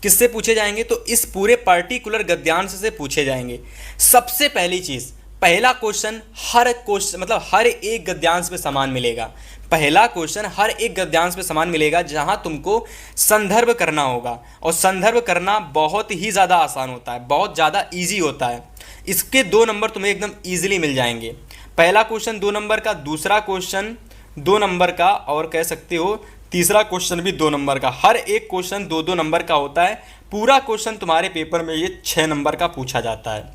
किससे पूछे जाएंगे? तो इस पूरे पर्टिकुलर गद्यांश से पूछे जाएंगे। सबसे पहली चीज़, पहला क्वेश्चन हर क्वेश्चन मतलब हर एक गद्यांश में समान मिलेगा। पहला क्वेश्चन हर एक गद्यांश में समान मिलेगा, जहां तुमको संदर्भ करना होगा। और संदर्भ करना बहुत ही ज़्यादा आसान होता है, बहुत ज़्यादा इजी होता है। इसके 2 नंबर तुम्हें एकदम ईजिली मिल जाएंगे। पहला क्वेश्चन 2 नंबर का, दूसरा क्वेश्चन 2 नंबर का, और कह सकते हो तीसरा क्वेश्चन भी 2 नंबर का। हर एक क्वेश्चन 2-2 नंबर का होता है। पूरा क्वेश्चन तुम्हारे पेपर में ये 6 नंबर का पूछा जाता है।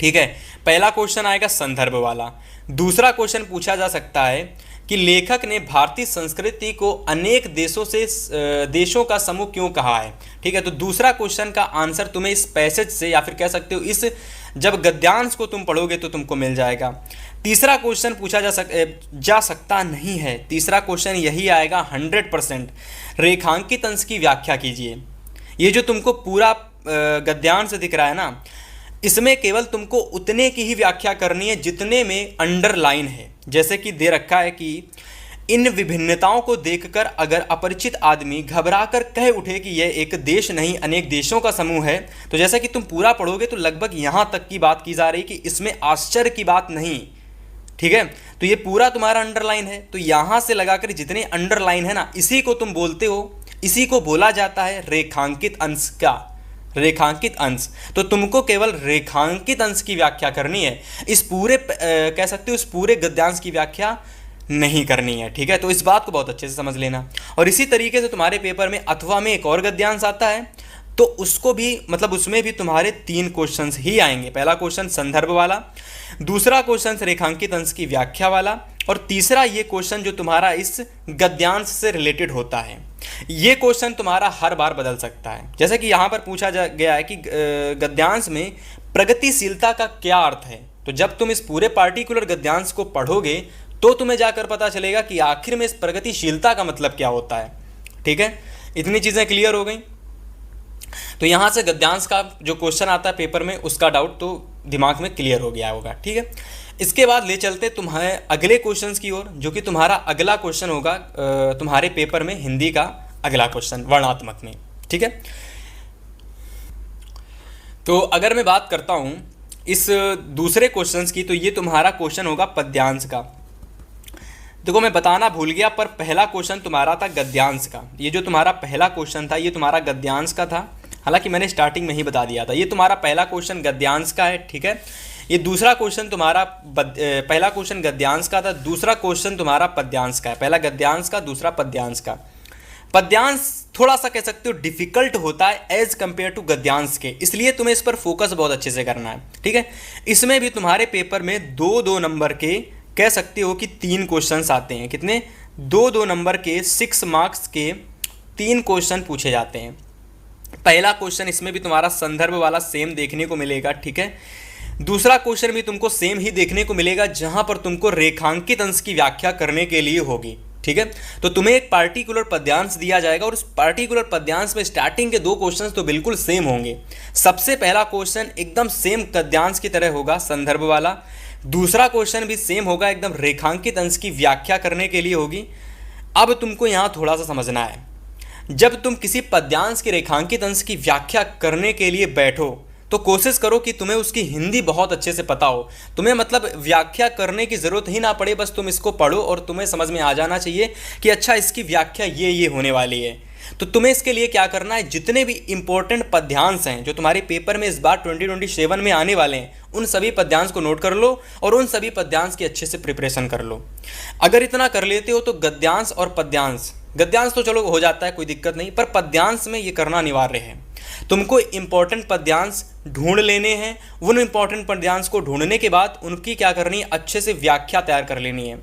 ठीक है, पहला क्वेश्चन आएगा संदर्भ वाला। दूसरा क्वेश्चन पूछा जा सकता है कि लेखक ने भारतीय संस्कृति को अनेक देशों का समूह क्यों कहा है। ठीक है, तो दूसरा क्वेश्चन का आंसर तुम्हें इस पैसेज से, या फिर कह सकते हो इस जब गद्यांश को तुम पढ़ोगे तो तुमको मिल जाएगा। तीसरा क्वेश्चन पूछा जा सकता नहीं है। तीसरा क्वेश्चन यही आएगा 100%। रेखांकित अंश की व्याख्या कीजिए। ये जो तुमको पूरा गद्यांश दिख रहा है ना, इसमें केवल तुमको उतने की ही व्याख्या करनी है जितने में अंडरलाइन है। जैसे कि दे रखा है कि इन विभिन्नताओं को देखकर अगर अपरिचित आदमी घबराकर कह उठे कि यह एक देश नहीं अनेक देशों का समूह है, तो जैसा कि तुम पूरा पढ़ोगे तो लगभग यहाँ तक की बात की जा रही कि इसमें आश्चर्य की बात नहीं। ठीक है, तो ये पूरा तुम्हारा अंडरलाइन है, तो यहाँ से लगाकर जितने अंडरलाइन है ना, इसी को तुम बोलते हो, इसी को बोला जाता है रेखांकित अंश का, रेखांकित अंश। तो तुमको केवल रेखांकित अंश की व्याख्या करनी है, इस पूरे कह सकते हो इस पूरे गद्यांश की व्याख्या नहीं करनी है। ठीक है, तो इस बात को बहुत अच्छे से समझ लेना। और इसी तरीके से तुम्हारे पेपर में अथवा में एक और गद्यांश आता है, तो उसको भी मतलब उसमें भी तुम्हारे 3 क्वेश्चंस ही आएंगे। पहला क्वेश्चन संदर्भ वाला, दूसरा क्वेश्चन रेखांकित अंश की व्याख्या वाला, और तीसरा ये क्वेश्चन जो तुम्हारा इस गद्यांश से रिलेटेड होता है। ये क्वेश्चन तुम्हारा हर बार बदल सकता है। जैसे कि यहाँ पर पूछा गया है कि गद्यांश में प्रगतिशीलता का क्या अर्थ है, तो जब तुम इस पूरे पार्टिकुलर गद्यांश को पढ़ोगे तो तुम्हें जाकर पता चलेगा कि आखिर में इस प्रगतिशीलता का मतलब क्या होता है। ठीक है, इतनी चीज़ें क्लियर हो गई। तो यहाँ से गद्यांश का जो क्वेश्चन आता है पेपर में, उसका डाउट तो दिमाग में क्लियर हो गया होगा। ठीक है, इसके बाद ले चलते तुम्हारे अगले क्वेश्चंस की ओर, जो कि तुम्हारा अगला क्वेश्चन होगा तुम्हारे पेपर में हिंदी का अगला क्वेश्चन वर्णात्मक में। ठीक है, तो अगर मैं बात करता हूँ इस दूसरे क्वेश्चंस की, तो ये तुम्हारा क्वेश्चन होगा पद्यांश का। देखो मैं बताना भूल गया, पर पहला क्वेश्चन तुम्हारा था गद्यांश का। ये जो तुम्हारा पहला क्वेश्चन था ये तुम्हारा गद्यांश का था, हालांकि मैंने स्टार्टिंग में ही बता दिया था। ये तुम्हारा पहला क्वेश्चन गद्यांश का है। ठीक है, ये दूसरा क्वेश्चन तुम्हारा पहला क्वेश्चन गद्यांश का था, दूसरा क्वेश्चन तुम्हारा पद्यांश का है। पहला गद्यांश का, दूसरा पद्यांश का। पद्यांश थोड़ा सा कह सकते हो डिफिकल्ट होता है एज कंपेयर टू गद्यांश के, इसलिए तुम्हें इस पर फोकस बहुत अच्छे से करना है। ठीक है, इसमें भी तुम्हारे पेपर में 2-2 नंबर के कह सकते हो कि 3 क्वेश्चंस आते हैं। कितने? 2-2 नंबर के 6 मार्क्स के 3 क्वेश्चन पूछे जाते हैं। पहला क्वेश्चन इसमें भी तुम्हारा संदर्भ वाला सेम देखने को मिलेगा। ठीक है, दूसरा क्वेश्चन भी तुमको सेम ही देखने को मिलेगा, जहां पर तुमको रेखांकित अंश की व्याख्या करने के लिए होगी। ठीक है, तो तुम्हें एक पार्टिकुलर पद्यांश दिया जाएगा और उस पार्टिकुलर पद्यांश में स्टार्टिंग के 2 क्वेश्चंस तो बिल्कुल सेम होंगे। सबसे पहला क्वेश्चन एकदम सेम गद्यांश की तरह होगा, संदर्भ वाला। दूसरा क्वेश्चन भी सेम होगा, एकदम रेखांकित अंश की व्याख्या करने के लिए होगी। अब तुमको यहाँ थोड़ा सा समझना है, जब तुम किसी पद्यांश के रेखांकित अंश की व्याख्या करने के लिए बैठो तो कोशिश करो कि तुम्हें उसकी हिंदी बहुत अच्छे से पता हो। तुम्हें मतलब व्याख्या करने की ज़रूरत ही ना पड़े, बस तुम इसको पढ़ो और तुम्हें समझ में आ जाना चाहिए कि अच्छा इसकी व्याख्या ये होने वाली है। तो तुम्हें इसके लिए क्या करना है, जितने भी इंपॉर्टेंट पद्यांश हैं जो तुम्हारे पेपर में इस बार 2027 में आने वाले हैं, उन सभी पद्यांश को नोट कर लो और उन सभी पद्यांश की अच्छे से प्रिपरेशन कर लो। अगर इतना कर लेते हो तो गद्यांश और पद्यांश, गद्यांश तो चलो हो जाता है, कोई दिक्कत नहीं, पर पद्यांश में ये करना अनिवार्य है। तुमको इंपॉर्टेंट पद्यांश ढूंढ लेने हैं, उन इंपॉर्टेंट पद्यांश को ढूंढने के बाद उनकी क्या करनी है, अच्छे से व्याख्या तैयार कर लेनी है।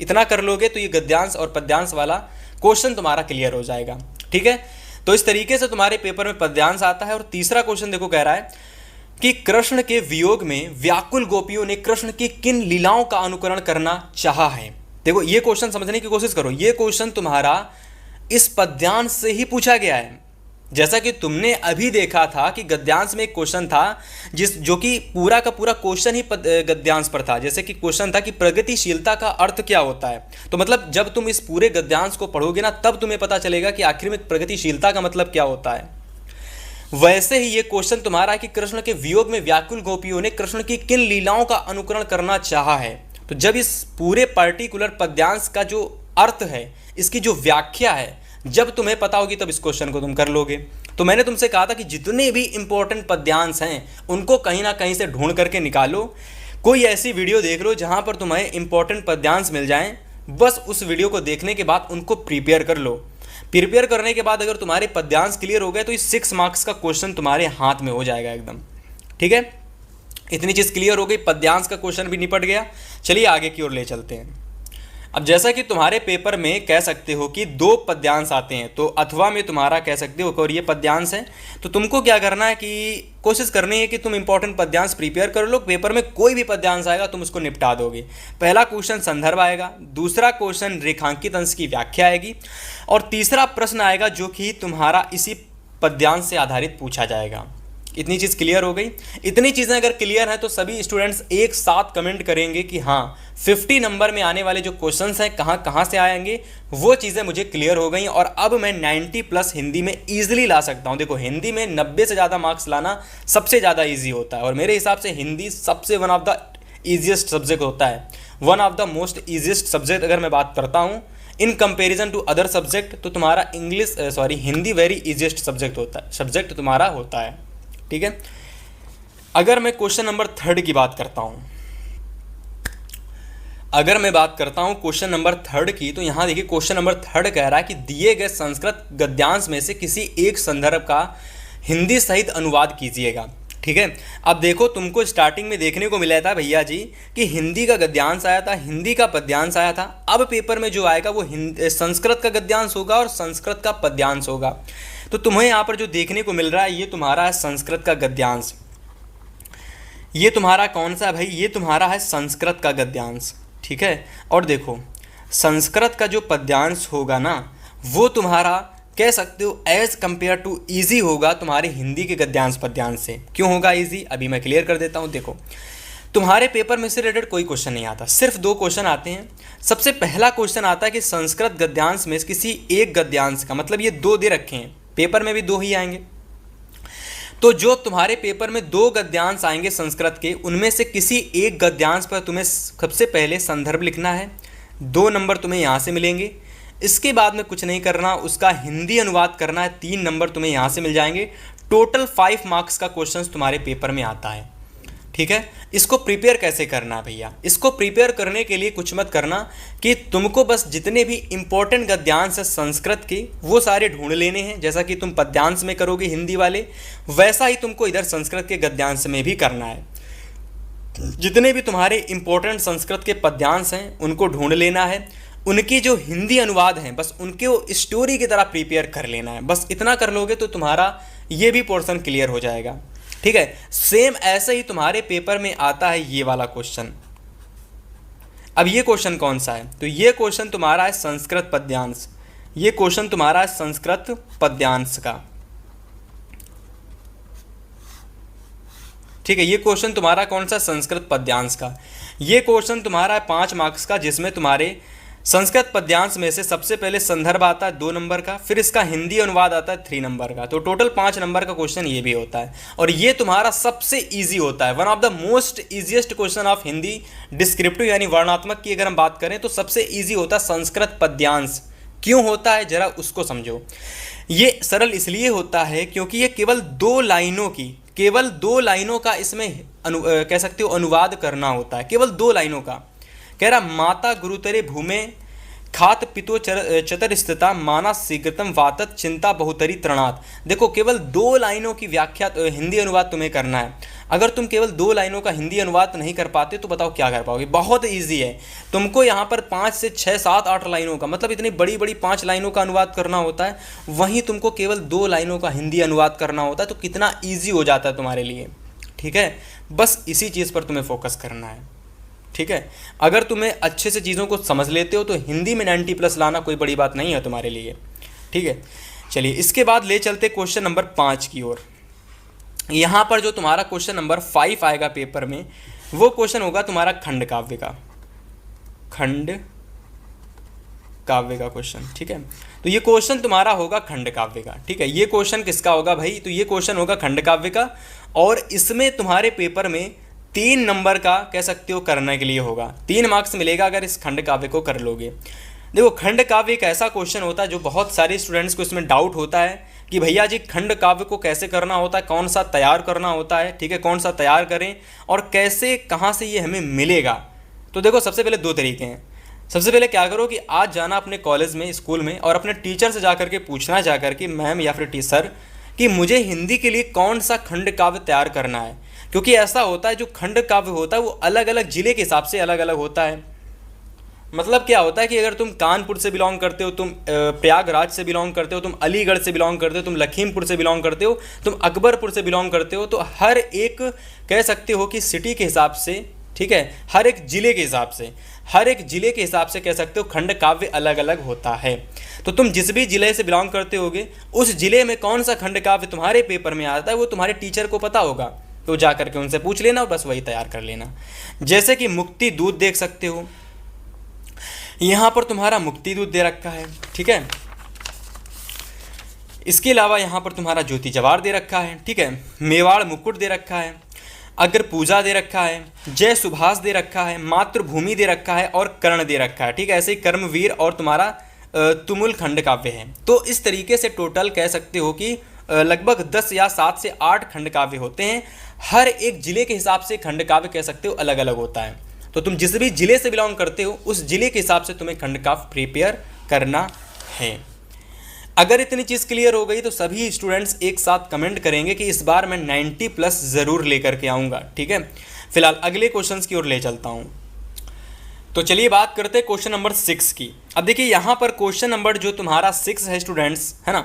इतना कर लोगे तो ये गद्यांश और पद्यांश वाला क्वेश्चन तुम्हारा क्लियर हो जाएगा। ठीक है, तो इस तरीके से तुम्हारे पेपर में पद्यांश आता है। और तीसरा क्वेश्चन देखो कह रहा है कि कृष्ण के वियोग में व्याकुल गोपियों ने कृष्ण की किन लीलाओं का अनुकरण करना चाहा है। देखो ये क्वेश्चन समझने की कोशिश करो, ये क्वेश्चन तुम्हारा इस पद्यांश से ही पूछा गया है। जैसा कि तुमने अभी देखा था कि गद्यांश में एक क्वेश्चन था जो कि पूरा का पूरा क्वेश्चन ही गद्यांश पर था। जैसे कि क्वेश्चन था कि प्रगतिशीलता का अर्थ क्या होता है। तो मतलब जब तुम इस पूरे गद्यांश को पढ़ोगे ना, तब तुम्हें पता चलेगा कि आखिर में प्रगतिशीलता का मतलब क्या होता है। वैसे ही ये क्वेश्चन तुम्हारा है कि कृष्ण के वियोग में व्याकुल गोपियों ने कृष्ण की किन लीलाओं का अनुकरण करना चाहा है। तो जब इस पूरे पर्टिकुलर पद्यांश का जो अर्थ है, इसकी जो व्याख्या है, जब तुम्हें पता होगी तब इस क्वेश्चन को तुम कर लोगे। तो मैंने तुमसे कहा था कि जितने भी इंपॉर्टेंट पद्यांश हैं उनको कहीं ना कहीं से ढूंढ करके निकालो। कोई ऐसी वीडियो देख लो जहां पर तुम्हें इंपॉर्टेंट पद्यांश मिल जाएं, बस उस वीडियो को देखने के बाद उनको प्रिपेयर कर लो। प्रिपेयर करने के बाद अगर तुम्हारे पद्यांश क्लियर हो गए तो इस 6 मार्क्स का क्वेश्चन तुम्हारे हाथ में हो जाएगा एकदम। ठीक है, इतनी चीज़ क्लियर हो गई, पद्यांश का क्वेश्चन भी निपट गया। चलिए आगे की ओर ले चलते हैं। अब जैसा कि तुम्हारे पेपर में कह सकते हो कि 2 पद्यांश आते हैं, तो अथवा में तुम्हारा कह सकते हो और ये पद्यांश है, तो तुमको क्या करना है कि कोशिश करनी है कि तुम इंपॉर्टेंट पद्यांश प्रिपेयर कर लो। पेपर में कोई भी पद्यांश आएगा तुम उसको निपटा दोगे। पहला क्वेश्चन संदर्भ आएगा, दूसरा क्वेश्चन रेखांकित अंश की व्याख्या आएगी और तीसरा प्रश्न आएगा जो कि तुम्हारा इसी पद्यांश से आधारित पूछा जाएगा। इतनी चीज़ क्लियर हो गई। इतनी चीज़ें अगर क्लियर हैं तो सभी स्टूडेंट्स एक साथ कमेंट करेंगे कि हाँ 50 नंबर में आने वाले जो क्वेश्चंस हैं कहाँ कहाँ से आएंगे, वो चीज़ें मुझे क्लियर हो गई और अब मैं 90 प्लस हिंदी में ईजिली ला सकता हूँ। देखो हिंदी में 90 से ज़्यादा मार्क्स लाना सबसे ज़्यादा ईजी होता है और मेरे हिसाब से हिंदी सबसे one of the easiest subject होता है, one of the most easiest subject अगर मैं बात करता हूँ in comparison to other subject, तो तुम्हारा हिंदी वेरी इजीएस्ट सब्जेक्ट तुम्हारा होता है। ठीक है, अगर मैं क्वेश्चन नंबर 3 की बात करता हूँ, क्वेश्चन नंबर 3 की, तो यहाँ देखिए क्वेश्चन नंबर 3 कह रहा है कि दिए गए संस्कृत गद्यांश में से किसी एक संदर्भ का हिंदी सहित अनुवाद कीजिएगा। ठीक है, अब देखो तुमको स्टार्टिंग में देखने को मिला था भैया जी कि हिंदी का गद्यांश आया था, हिंदी का पद्यांश आया था। अब पेपर में जो आएगा वो संस्कृत का गद्यांश होगा और संस्कृत का पद्यांश होगा। तो तुम्हें यहाँ पर जो देखने को मिल रहा है ये तुम्हारा है संस्कृत का गद्यांश। ये तुम्हारा कौन सा है भाई? ये तुम्हारा है संस्कृत का गद्यांश। ठीक है, और देखो संस्कृत का जो पद्यांश होगा ना वो तुम्हारा कह सकते हो एज कंपेयर टू ईजी होगा तुम्हारे हिंदी के गद्यांश पद्यांश से। क्यों होगा ईजी, अभी मैं क्लियर कर देता हूँ। देखो तुम्हारे पेपर में से रिलेटेड कोई क्वेश्चन नहीं आता, सिर्फ 2 क्वेश्चन आते हैं। सबसे पहला क्वेश्चन आता है कि संस्कृत गद्यांश में किसी एक गद्यांश का, मतलब ये 2 दे रखे हैं, पेपर में भी 2 ही आएंगे। तो जो तुम्हारे पेपर में 2 गद्यांश आएंगे संस्कृत के, उनमें से किसी एक गद्यांश पर तुम्हें सबसे पहले संदर्भ लिखना है। 2 नंबर तुम्हें यहाँ से मिलेंगे। इसके बाद में कुछ नहीं करना, उसका हिंदी अनुवाद करना है। 3 नंबर तुम्हें यहाँ से मिल जाएंगे। टोटल 5 मार्क्स का क्वेश्चन तुम्हारे पेपर में आता है। ठीक है, इसको प्रिपेयर कैसे करना है भैया? इसको प्रिपेयर करने के लिए कुछ मत करना कि तुमको बस जितने भी इंपॉर्टेंट गद्यांश है संस्कृत के वो सारे ढूंढ लेने हैं। जैसा कि तुम पद्यांश में करोगे हिंदी वाले, वैसा ही तुमको इधर संस्कृत के गद्यांश में भी करना है। जितने भी तुम्हारे इंपॉर्टेंट संस्कृत के पद्यांश हैं उनको ढूंढ लेना है, उनकी जो हिंदी अनुवाद हैं बस उनके वो स्टोरी की तरह प्रिपेयर कर लेना है। बस इतना कर लोगे तो तुम्हारा ये भी पोर्शन क्लियर हो जाएगा। ठीक है, सेम ऐसे ही तुम्हारे पेपर में आता है ये वाला क्वेश्चन। अब ये क्वेश्चन कौन सा है? तो ये क्वेश्चन तुम्हारा है संस्कृत पद्यांश। ये क्वेश्चन तुम्हारा है संस्कृत पद्यांश का। ठीक है, ये क्वेश्चन तुम्हारा कौन सा? संस्कृत पद्यांश का। ये क्वेश्चन तुम्हारा है 5 मार्क्स का, जिसमें तुम्हारे संस्कृत पद्यांश में से सबसे पहले संदर्भ आता है 2 नंबर का, फिर इसका हिंदी अनुवाद आता है 3 नंबर का। तो टोटल 5 नंबर का क्वेश्चन ये भी होता है और ये तुम्हारा सबसे इजी होता है। One of the most easiest question of Hindi descriptive यानी वर्णात्मक की अगर हम बात करें तो सबसे इजी होता है संस्कृत पद्यांश। क्यों होता है जरा उसको समझो। ये सरल इसलिए होता है क्योंकि ये केवल 2 लाइनों का इसमें कह सकते हो अनुवाद करना होता है। केवल 2 लाइनों का। कह रहा माता गुरुतरे भूमे खात पितो चतर स्थिता माना शीघ्रतम वातत चिंता बहुतरी तृणात। देखो केवल 2 लाइनों की व्याख्या हिंदी अनुवाद तुम्हें करना है। अगर तुम केवल 2 लाइनों का हिंदी अनुवाद नहीं कर पाते तो बताओ क्या कर पाओगे? बहुत इजी है। तुमको यहाँ पर 5 से 6 7 8 लाइनों का, मतलब इतनी बड़ी बड़ी 5 लाइनों का अनुवाद करना होता है, वहीं तुमको केवल 2 लाइनों का हिंदी अनुवाद करना होता है। तो कितना ईजी हो जाता है तुम्हारे लिए। ठीक है, बस इसी चीज़ पर तुम्हें फोकस करना है। ठीक है, अगर तुम्हें अच्छे से चीज़ों को समझ लेते हो तो हिंदी में 90 प्लस लाना कोई बड़ी बात नहीं है तुम्हारे लिए। ठीक है, चलिए इसके बाद ले चलते क्वेश्चन नंबर 5 की ओर। यहाँ पर जो तुम्हारा क्वेश्चन नंबर 5 आएगा पेपर में, वो क्वेश्चन होगा तुम्हारा खंड काव्य का क्वेश्चन। ठीक है, तो ये क्वेश्चन तुम्हारा होगा खंड काव्य का। ठीक है, ये क्वेश्चन किसका होगा भाई? तो ये क्वेश्चन होगा खंड काव्य का और इसमें तुम्हारे पेपर में 3 नंबर का कह सकते हो करने के लिए होगा। 3 मार्क्स मिलेगा अगर इस खंड काव्य को कर लोगे। देखो खंड काव्य एक ऐसा क्वेश्चन होता है जो बहुत सारे स्टूडेंट्स को इसमें डाउट होता है कि भैया जी खंड काव्य को कैसे करना होता है, कौन सा तैयार करना होता है। ठीक है, कौन सा तैयार करें और कैसे कहाँ से ये हमें मिलेगा? तो देखो सबसे पहले 2 तरीके हैं। सबसे पहले क्या करो कि आज जाना अपने कॉलेज में, स्कूल में और अपने टीचर से जाकर के पूछना जाकर कि मैम या फिर टीचर कि मुझे हिंदी के लिए कौन सा खंड काव्य तैयार करना है। क्योंकि ऐसा होता है जो खंड काव्य होता है वो अलग अलग जिले के हिसाब से अलग अलग होता है। मतलब क्या होता है कि अगर तुम कानपुर से बिलोंग करते हो, तुम प्रयागराज से बिलोंग करते हो, तुम अलीगढ़ से बिलोंग करते हो, तुम लखीमपुर से बिलोंग करते हो, तुम अकबरपुर से बिलोंग करते हो, तो हर एक कह सकते हो कि सिटी के हिसाब से, ठीक है, हर एक जिले के हिसाब से, हर एक जिले के हिसाब से कह सकते हो खंड काव्य अलग अलग होता है। तो तुम जिस भी जिले से बिलोंग करते होगे, उस जिले में कौन सा खंड काव्य तुम्हारे पेपर में आता है वो तुम्हारे टीचर को पता होगा, तो जा करके उनसे पूछ लेना और बस वही तैयार कर लेना। जैसे कि मुक्ति दूत देख सकते हो, यहाँ पर तुम्हारा मुक्ति दूत दे रखा है, ठीक है। इसके अलावा यहाँ पर तुम्हारा ज्योति जवाहर दे रखा है, ठीक है। मेवाड़ मुकुट दे रखा है, अग्र पूजा दे रखा है, जय सुभाष दे रखा है, मातृभूमि दे रखा है और कर्ण दे रखा है, ठीक है। ऐसे ही कर्मवीर और तुम्हारा तुमुल खंड काव्य है। तो इस तरीके से टोटल कह सकते हो कि लगभग 10 या 7 से 8 खंड काव्य होते हैं। हर एक जिले के हिसाब से खंड काव्य कह सकते हो अलग अलग होता है। तो तुम जिस भी जिले से बिलोंग करते हो उस जिले के हिसाब से तुम्हें खंड काव्य प्रिपेयर करना है। अगर इतनी चीज़ क्लियर हो गई तो सभी स्टूडेंट्स एक साथ कमेंट करेंगे कि इस बार मैं 90+ ज़रूर लेकर के आऊँगा, ठीक है। फिलहाल अगले क्वेश्चंस की ओर ले चलता हूँ। तो चलिए बात करते हैं क्वेश्चन नंबर 6 की। अब देखिए यहाँ पर क्वेश्चन नंबर जो तुम्हारा 6 है स्टूडेंट्स, है ना,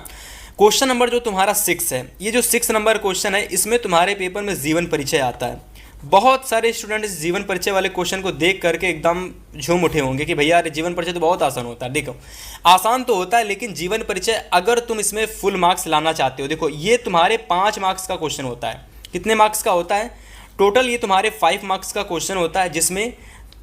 क्वेश्चन नंबर जो तुम्हारा 6 है, ये जो 6 नंबर क्वेश्चन है इसमें तुम्हारे पेपर में जीवन परिचय आता है। बहुत सारे स्टूडेंट इस जीवन परिचय वाले क्वेश्चन को देख करके एकदम झूम उठे होंगे कि भैया जीवन परिचय तो बहुत आसान होता है। देखो आसान तो होता है, लेकिन जीवन परिचय अगर तुम इसमें फुल मार्क्स लाना चाहते हो, देखो ये तुम्हारे 5 मार्क्स का क्वेश्चन होता है। कितने मार्क्स का होता है टोटल? ये तुम्हारे 5 मार्क्स का क्वेश्चन होता है, जिसमें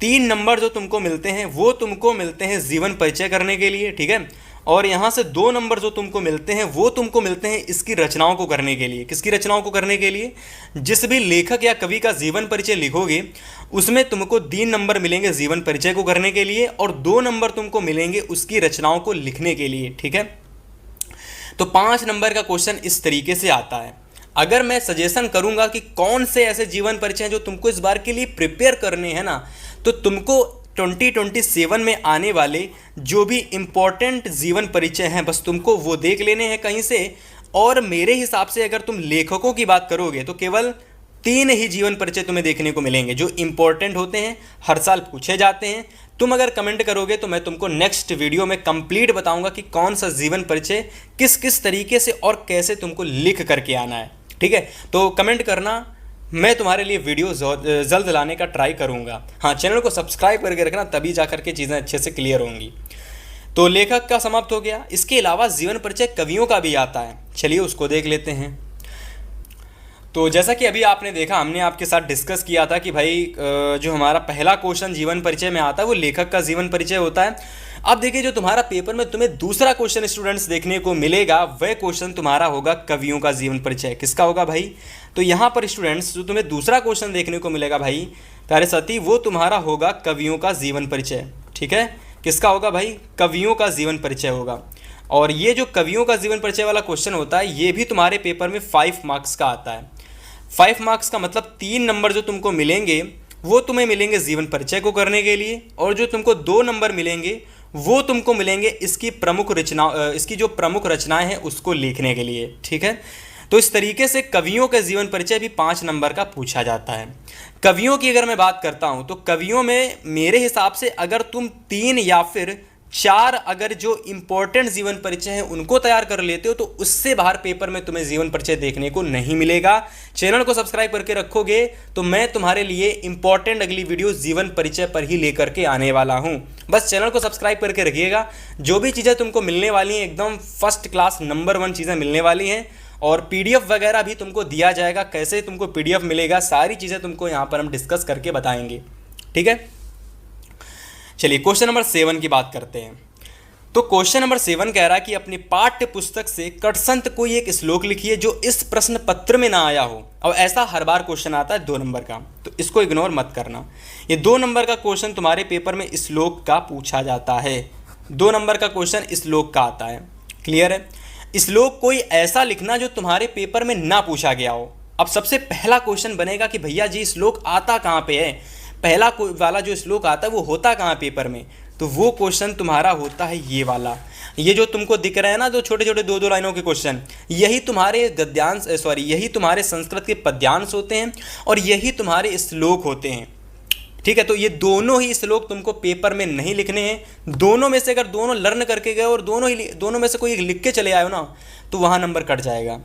3 नंबर जो तुमको मिलते हैं वो तुमको मिलते हैं जीवन परिचय करने के लिए, ठीक है। और यहाँ से 2 नंबर जो तुमको मिलते हैं वो तुमको मिलते हैं इसकी रचनाओं को करने के लिए। किसकी रचनाओं को करने के लिए? जिस भी लेखक या कवि का जीवन परिचय लिखोगे उसमें तुमको 3 नंबर मिलेंगे जीवन परिचय को करने के लिए और 2 नंबर तुमको मिलेंगे उसकी रचनाओं को लिखने के लिए, ठीक है। तो 5 नंबर का क्वेश्चन इस तरीके से आता है। अगर मैं सजेशन करूंगा कि कौन से ऐसे जीवन परिचय हैं जो तुमको इस बार के लिए प्रिपेयर करने हैं ना, तो तुमको 2027 में आने वाले जो भी इम्पोर्टेंट जीवन परिचय हैं बस तुमको वो देख लेने हैं कहीं से। और मेरे हिसाब से अगर तुम लेखकों की बात करोगे तो केवल 3 ही जीवन परिचय तुम्हें देखने को मिलेंगे जो इम्पोर्टेंट होते हैं, हर साल पूछे जाते हैं। तुम अगर कमेंट करोगे तो मैं तुमको नेक्स्ट वीडियो में कंप्लीट बताऊंगा कि कौन सा जीवन परिचय किस किस तरीके से और कैसे तुमको लिख करके आना है, ठीक है। तो कमेंट करना, मैं तुम्हारे लिए वीडियो जल्द लाने का ट्राई करूंगा। हाँ, चैनल को सब्सक्राइब करके रखना, तभी जा करके चीज़ें अच्छे से क्लियर होंगी। तो लेखक का समाप्त हो गया। इसके अलावा जीवन परिचय कवियों का भी आता है, चलिए उसको देख लेते हैं। तो जैसा कि अभी आपने देखा, हमने आपके साथ डिस्कस किया था कि भाई जो हमारा पहला क्वेश्चन जीवन परिचय में आता है वो लेखक का जीवन परिचय होता है। अब देखिए जो तुम्हारा पेपर में तुम्हें दूसरा क्वेश्चन स्टूडेंट्स देखने को मिलेगा वह क्वेश्चन तुम्हारा होगा कवियों का जीवन परिचय। किसका होगा भाई? तो यहाँ पर स्टूडेंट्स जो तुम्हें दूसरा क्वेश्चन देखने को मिलेगा भाई प्यारे साथी, वो तुम्हारा होगा कवियों का जीवन परिचय, ठीक है। किसका होगा भाई? कवियों का जीवन परिचय होगा। और ये जो कवियों का जीवन परिचय वाला क्वेश्चन होता है ये भी तुम्हारे पेपर में 5 मार्क्स का आता है। 5 मार्क्स का मतलब 3 नंबर जो तुमको मिलेंगे वो तुम्हें मिलेंगे जीवन परिचय को करने के लिए, और जो तुमको 2 नंबर मिलेंगे वो तुमको मिलेंगे इसकी इसकी जो प्रमुख रचनाएं हैं उसको लिखने के लिए, ठीक है। तो इस तरीके से कवियों का जीवन परिचय भी 5 नंबर का पूछा जाता है। कवियों की अगर मैं बात करता हूं तो कवियों में मेरे हिसाब से अगर तुम 3 या फिर 4 अगर जो इम्पोर्टेंट जीवन परिचय हैं उनको तैयार कर लेते हो तो उससे बाहर पेपर में तुम्हें जीवन परिचय देखने को नहीं मिलेगा। चैनल को सब्सक्राइब करके रखोगे तो मैं तुम्हारे लिए इम्पोर्टेंट अगली वीडियो जीवन परिचय पर ही लेकर के आने वाला हूं। बस चैनल को सब्सक्राइब करके रखिएगा। जो भी चीज़ें तुमको मिलने वाली हैं एकदम फर्स्ट क्लास नंबर 1 चीज़ें मिलने वाली हैं, और PDF वगैरह भी तुमको दिया जाएगा। कैसे तुमको PDF मिलेगा सारी चीज़ें तुमको यहाँ पर हम डिस्कस करके बताएंगे, ठीक है। चलिए क्वेश्चन नंबर 7 की बात करते हैं। तो क्वेश्चन नंबर 7 कह रहा है कि अपनी पाठ्य पुस्तक से कटसंत कोई एक श्लोक लिखिए जो इस प्रश्न पत्र में ना आया हो। अब ऐसा हर बार क्वेश्चन आता है 2 नंबर का, तो इसको इग्नोर मत करना। ये 2 नंबर का क्वेश्चन तुम्हारे पेपर में श्लोक का पूछा जाता है। 2 नंबर का क्वेश्चन श्लोक का आता है, क्लियर है। श्लोक कोई ऐसा लिखना जो तुम्हारे पेपर में ना पूछा गया हो। अब सबसे पहला क्वेश्चन बनेगा कि भैया जी श्लोक आता कहाँ पे है, पहला वाला जो श्लोक आता है वो होता कहाँ पेपर में, तो वो क्वेश्चन तुम्हारा होता है ये वाला। ये जो तुमको दिख रहा है ना, जो छोटे छोटे 2-2 लाइनों के क्वेश्चन, यही तुम्हारे गद्यांश यही तुम्हारे संस्कृत के पद्यांश होते हैं और यही तुम्हारे श्लोक होते हैं, ठीक है। तो ये दोनों ही श्लोक तुमको पेपर में नहीं लिखने हैं। दोनों में से अगर दोनों लर्न करके गए और दोनों में से कोई एक लिख के चले आए हो ना तो वहाँ नंबर कट जाएगा।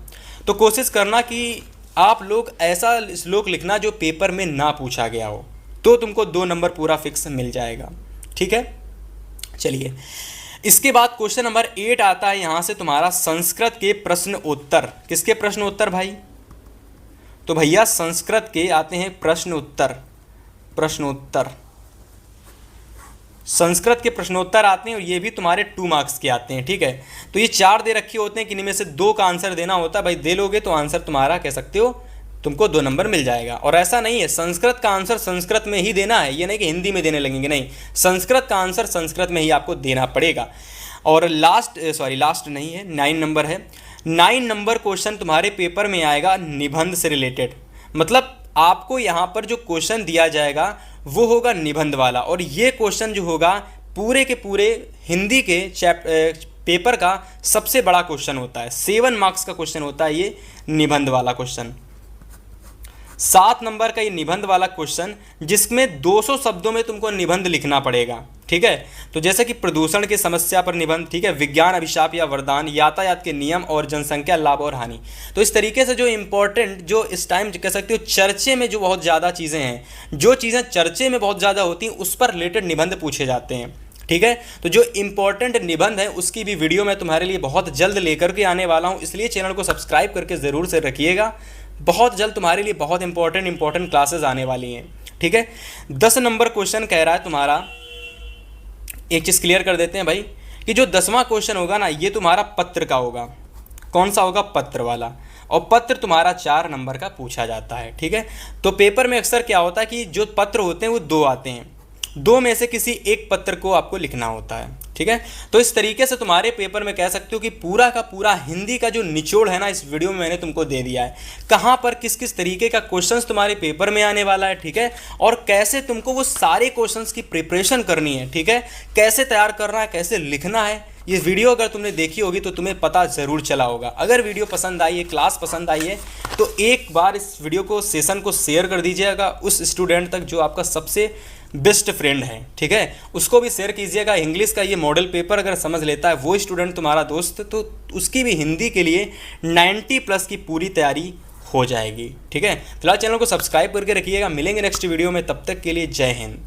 तो कोशिश करना कि आप लोग ऐसा श्लोक लिखना जो पेपर में ना पूछा गया हो। तो तुमको 2 नंबर पूरा फिक्स मिल जाएगा। ठीक है, चलिए इसके बाद क्वेश्चन नंबर 8 आता है यहाँ से तुम्हारा संस्कृत के प्रश्न उत्तर। किसके प्रश्न उत्तर भाई? तो भैया संस्कृत के आते हैं प्रश्न उत्तर। संस्कृत के प्रश्नोत्तर आते हैं और ये भी तुम्हारे 2 मार्क्स के आते हैं। ठीक है, तो ये 4 दे रखे होते हैं कि इनमें से 2 का आंसर देना होता है। भाई दे लोगे तो आंसर तुम्हारा कह सकते हो तुमको 2 नंबर मिल जाएगा। और ऐसा नहीं है संस्कृत का आंसर संस्कृत में ही देना है, ये नहीं कि हिंदी में देने लगेंगे, नहीं, संस्कृत का आंसर संस्कृत में ही आपको देना पड़ेगा। और लास्ट नहीं है, 9 नंबर है। 9 नंबर क्वेश्चन तुम्हारे पेपर में आएगा निबंध से रिलेटेड। मतलब आपको यहाँ पर जो क्वेश्चन दिया जाएगा वो होगा निबंध वाला, और ये क्वेश्चन जो होगा पूरे के पूरे हिंदी के पेपर का सबसे बड़ा क्वेश्चन होता है। 7 मार्क्स का क्वेश्चन होता है ये निबंध वाला क्वेश्चन। 7 नंबर का ये निबंध वाला क्वेश्चन, जिसमें 200 शब्दों में तुमको निबंध लिखना पड़ेगा। ठीक है, तो जैसे कि प्रदूषण की समस्या पर निबंध, ठीक है, विज्ञान अभिशाप या वरदान, यातायात के नियम और जनसंख्या लाभ और हानि। तो इस तरीके से जो इम्पोर्टेंट, जो इस टाइम कह सकते हो चर्चे में जो बहुत ज़्यादा चीज़ें हैं, जो चीज़ें चर्चे में बहुत ज़्यादा होती हैं उस पर रिलेटेड निबंध पूछे जाते हैं। ठीक है, तो जो इम्पोर्टेंट निबंध है उसकी भी वीडियो मैं तुम्हारे लिए बहुत जल्द लेकर के आने वाला हूँ, इसलिए चैनल को सब्सक्राइब करके ज़रूर से रखिएगा। बहुत जल्द तुम्हारे लिए बहुत इंपॉर्टेंट क्लासेस आने वाली हैं। ठीक है, 10 नंबर क्वेश्चन कह रहा है तुम्हारा, एक चीज़ क्लियर कर देते हैं भाई कि जो 10वां क्वेश्चन होगा ना, ये तुम्हारा पत्र का होगा। कौन सा होगा? पत्र वाला। और पत्र तुम्हारा 4 नंबर का पूछा जाता है। ठीक है, तो पेपर में अक्सर क्या होता है कि जो पत्र होते हैं वो 2 आते हैं, 2 में से किसी एक पत्र को आपको लिखना होता है। ठीक है, तो इस तरीके से तुम्हारे पेपर में कह सकते हो कि पूरा का पूरा हिंदी का जो निचोड़ है ना, इस वीडियो में मैंने तुमको दे दिया है। कहाँ पर किस किस तरीके का क्वेश्चंस तुम्हारे पेपर में आने वाला है। ठीक है, और कैसे तुमको वो सारे क्वेश्चंस की प्रिपरेशन करनी है। ठीक है, कैसे तैयार करना है, कैसे लिखना है। ये वीडियो अगर तुमने देखी होगी तो तुम्हें पता ज़रूर चला होगा। अगर वीडियो पसंद आई है, क्लास पसंद आई है, तो एक बार इस वीडियो को, सेशन को शेयर कर दीजिएगा उस स्टूडेंट तक जो आपका सबसे बेस्ट फ्रेंड है। ठीक है, उसको भी शेयर कीजिएगा। इंग्लिश का ये मॉडल पेपर अगर समझ लेता है वो स्टूडेंट तुम्हारा दोस्त, तो उसकी भी हिंदी के लिए 90+ की पूरी तैयारी हो जाएगी। ठीक है, फिलहाल चैनल को सब्सक्राइब करके रखिएगा। मिलेंगे नेक्स्ट वीडियो में, तब तक के लिए जय हिंद।